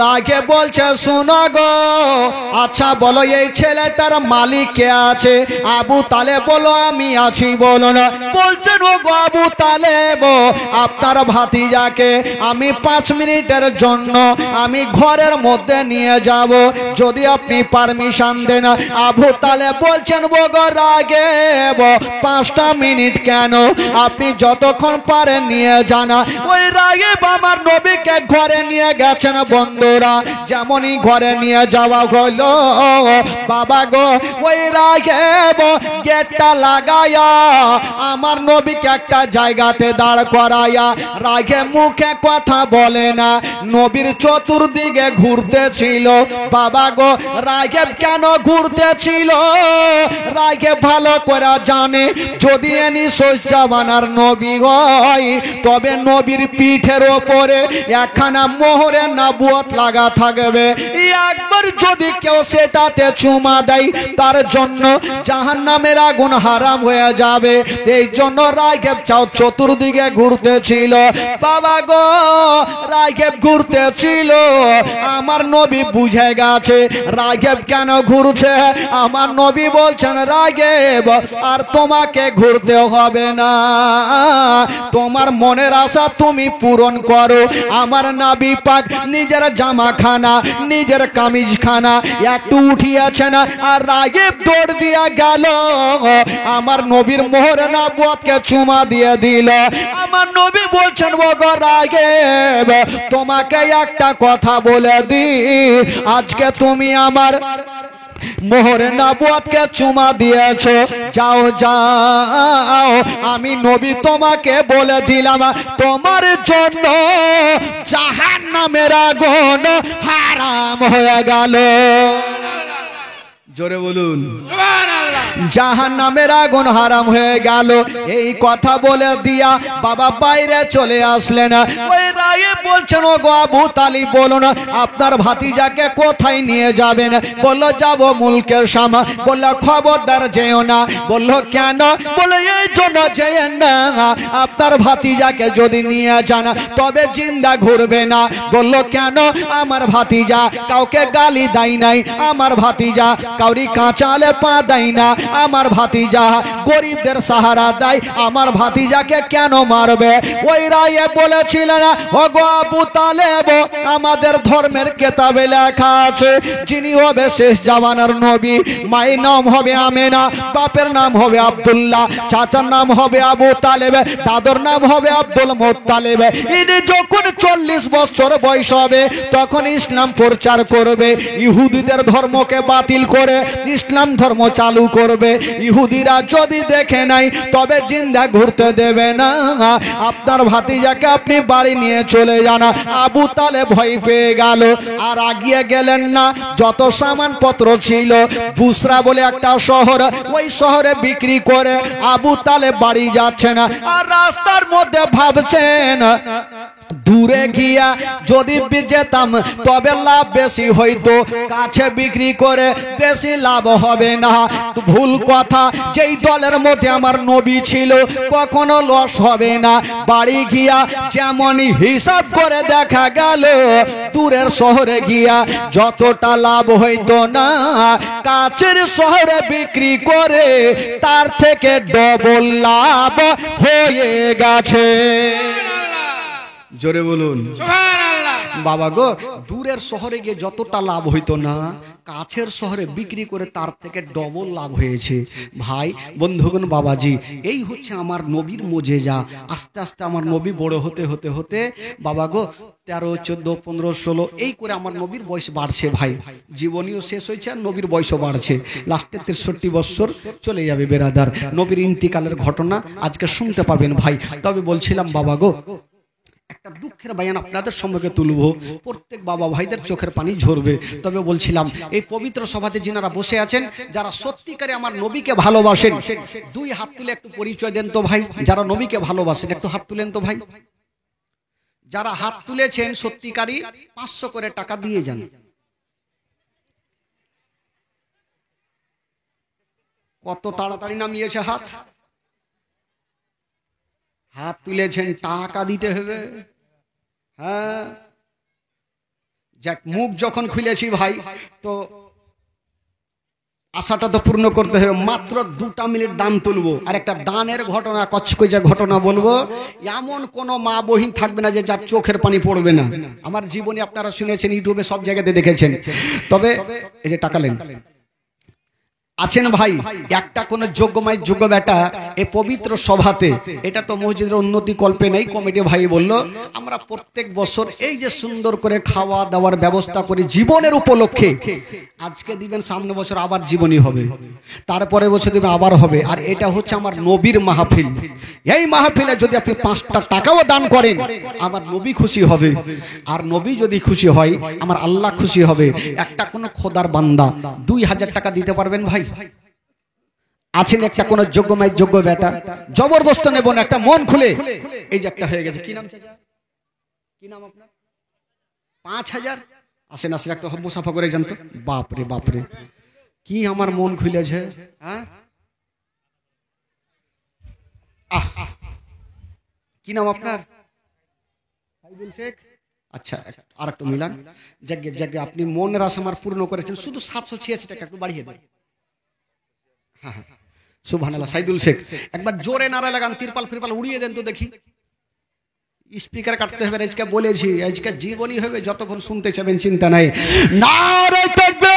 [SPEAKER 1] রাগে বলছে শোনো গো, আচ্ছা বলো এই ছেলেটার মালিক কে আছে? আবু তালেব বলো আমি আছি। বলো না, বলছেন ও গো আবু তালেব, আপনার ভাতিজাকে আমি 5 মিনিটের জন্য আমি ঘরের মধ্যে নিয়ে যাব, যদি আপনি পারমিশন দেন। আবু তালেব বলছেন ও গো রাগেব, 5টা মিনিট কেন, আপনি যতক্ষণ পারেন নিয়ে জানা। ওই রাগে আমার নবীকে ঘরে নিয়ে গেছেন বন্ধুরা, যেমনই ঘরে নিয়ে যাওয়া হলো বাবা গো, ওই রাগেব গেটটা লাগায়া আমার নবীকে একটা জায়গাতে দাঁড় করায়া, রাগে মুখে কথা বলে না, নবীর চতুর্দিকে ঘুরতেছিল। বাবা গো, রাগেব কেন ঘুরতেছিল? রাগেব ভালো করে জানে, যদি এনি সজ্জাবানার নবী হয় তবে নবীর পিঠের ওপরে একখানা মোহরের নবুয়ত লাগা থাকবে। একবার যদি কেউ সেটাতে চুমা দেয় তার জন্য জাহান্নামের আগুন হারাম হয়ে যাবে। এই জন্য রাগেব চতুর্দিকে ঘুরতেছিল। বাবা গো, রাগেব ঘুরতেছিল, আমার নবী বুঝে গেছে রাগেব কেন ঘুরছে। আমার নবী বলছেন রাগেব আর তোমাকে ঘুরতে হবে না, তোমার মনের আশা তুমি পূরণ করো। আমার নবী পাক নিজের জামা খানা, নিজের কামিজ খানা একটু উঠিয়েছে না, আর রাগেব দৌড় দিয়া গেল আমার নবীর মোহর নবুয়তকে চুমা দিয়ে দিল। আমার নবী বলছেন ও গো রাগেব, তোমাকে একটা কথা বলে দি, আজকে তুমি আমার মোহরে নবুয়তকে চুমা দিয়েছো, যাও যাও, আমি নবী তোমাকে বলে দিলাম তোমার জন্য জাহান্নামের আগুন হারাম হয়ে গেল। জোরে বলুন জাহান্নামের আগুন হারাম হয়ে গেল। এই কথা বলে দিয়া বাবা বাইরে চলে আসলেন। ওই রায়ে বলছেন ও গো আবু তালিব বলুন আপনার ভাতিজাকে কোথায় নিয়ে যাবেন? বললো যাব মুলকের শাম। বললো খবরদার যেও না। বললো কেন? বলে এই জন্য যেয়েন না, আপনার ভাতিজাকে যদি নিয়ে যান তবে জিন্দা ঘুরবে না। বললো কেন? আমার ভাতিজা কাউকে গালি দেয় নাই, আমার ভাতিজা কাউরি কাঁচালে পা দেয় না, আমার ভাতিজা গরিবদের সাহারা দেয়, আমার ভাতিজাকে কেন মারবে? ওই রায়ে বলেছিলেন ও গো আবু তালেব, আমাদের ধর্মের কেতাবে লেখা আছে যিনি হবে শেষ জামানার নবী, মায়ের নাম হবে আমেনা, বাপের নাম হবে আব্দুল্লাহ, চাচার নাম হবে আবু তালেব, দাদুর নাম হবে আব্দুল মুত্তালিব। ইনি যখন 40 বছর বয়স হবে তখন ইসলাম প্রচার করবে, ইহুদিদের ধর্মকে বাতিল করে ইসলাম ধর্ম চালু করবে। ইহুদিরা যদি দেখে নাই তবে জিন্দা ঘুরতে দেবে না। আপনার ভাতিজাকে আপনি বাড়ি নিয়ে চলে যান। আবু তালেব ভয় পেয়ে গেল, আর আগিয়ে গেলেন না। যত সামানপত্র ছিল বুসরা বলে একটা শহর, ওই শহরে বিক্রি করে আবু তালেব বাড়ি যাচ্ছেন। আর রাস্তার মধ্যে ভাবছেন দূরে গিয়া যদি যেতাম তবে লাভ বেশি হইতো, কাছে বিক্রি করে বেশি লাভ হবে না। ভুল কথা, যেই দলের মধ্যে আমার নবী ছিল কখনো লস হবে না। বাড়ি গিয়া যেমনই হিসাব করে দেখা গেল দূরের শহরে গিয়া যতটা লাভ হইতো না, কাছের শহরে বিক্রি করে তার থেকে ডবল লাভ হয়ে গেছে। জোরে বলুন বাবা গো, দূরের শহরে গিয়ে যতটা লাভ হইতো না, কাছের শহরে বিক্রি করে তার থেকে ডবল লাভ হয়েছে। ভাই বন্ধুগণ বাবাজি, এই হচ্ছে আমার নবীর মোজেজা। আস্তে আস্তে আমার নবী বড় হতে হতে হতে বাবা গো 13, 14, 15, 16 এই করে আমার নবীর বয়স বাড়ছে। ভাই জীবনীও শেষ হয়েছে আর নবীর বয়সও বাড়ছে। লাস্টে 63 বছর চলে যাবে বেরাদার। নবীর ইন্তিকালের ঘটনা আজকে শুনতে পাবেন ভাই। তবে বলছিলাম বাবা গো, একটা দুঃখ দুঃখের বায়ান আপনাদের সম্মুখে তুলবো, প্রত্যেক বাবা ভাইদের চোখের পানি ঝরবে। তবে বলছিলাম এই পবিত্র সভাতে যিনারা বসে আছেন, যারা সত্যিকারে আমার নবীকে ভালোবাসেন, দুই হাত তুলে একটু পরিচয় দেন তো ভাই। যারা নবীকে ভালোবাসেন একটু হাত তুলেন তো ভাই। যারা হাত তুলেছেন সত্যিকারী 500 করে টাকা দিয়ে যান। কত তাড়াতাড়ি নামিয়েছে হাত। হাত তুলেছেন, টাকা দিতে হবে। হ্যাঁ, যাক, মুখ যখন খুলেছি ভাই, তো আশাটা তো পূর্ণ করতে হবে। মাত্র 2 মিনিট দান তুলবো, আর একটা দানের ঘটনা, কচকচা ঘটনা বলবো। এমন কোন মা বহিন থাকবে না যে যার চোখের পানি পড়বে না। আমার জীবনে আপনারা শুনেছেন, ইউটিউবে সব জায়গাতে দেখেছেন। তবে এই যে টাকা লেন আছেন ভাই, একটা কোন যোগ্যময় যোগ্য বেটা এই পবিত্র সভাতে, এটা তো মসজিদের উন্নতি কল্পে নেই। কমিটি ভাই বলল আমরা প্রত্যেক বছর এই যে সুন্দর করে খাওয়া দাওয়ার ব্যবস্থা করি জীবনের উপলক্ষে, আজকে দিবেন, সামনে বছর আবার জীবনী হবে, তারপরে বছর দিবেন আবার হবে। আর এটা হচ্ছে আমার নবীর মাহফিল। এই মাহফিলে যদি আপনি 5টা টাকাও দান করেন, আমার নবী খুশি হবে। আর নবী যদি খুশি হয়, আমার আল্লাহ খুশি হবে। একটা কোন খোদার বান্দা 2000 টাকা দিতে পারবেন ভাই? আছেন একটা কোন যোগ্যময় যোগ্য বেটা? জবরদস্ত নেব না, একটা মন খুলে। এই যে একটা হয়ে গেছে, কি নাম চাচা, কি নাম আপনার? 5000। আসেন আসেন, একটা মুসাফা করে জানতো। বাপরে বাপরে, কি আমার মন খুলেছে। হ্যাঁ, কি নাম আপনার? সাইদুল শেখ। আচ্ছা, আর একটু মিলান। যাকে যাকে আপনি মনের আশা আমার পূর্ণ করেছেন, শুধু 786 টাকা একটু বাড়িয়ে দেন। হ্যাঁ হ্যাঁ, সুবহানাল্লাহ। সাইদুল শেখ, একবার জোরে নারা লাগান, তিরপাল ফিরপাল উড়িয়ে দেন তো দেখি। স্পিকার কাটতে হবে, আজকে বলেছি, আজকে জীবনী হবে, যতক্ষণ শুনতে চাবেন চিন্তা নাই। নারে তাকবীর।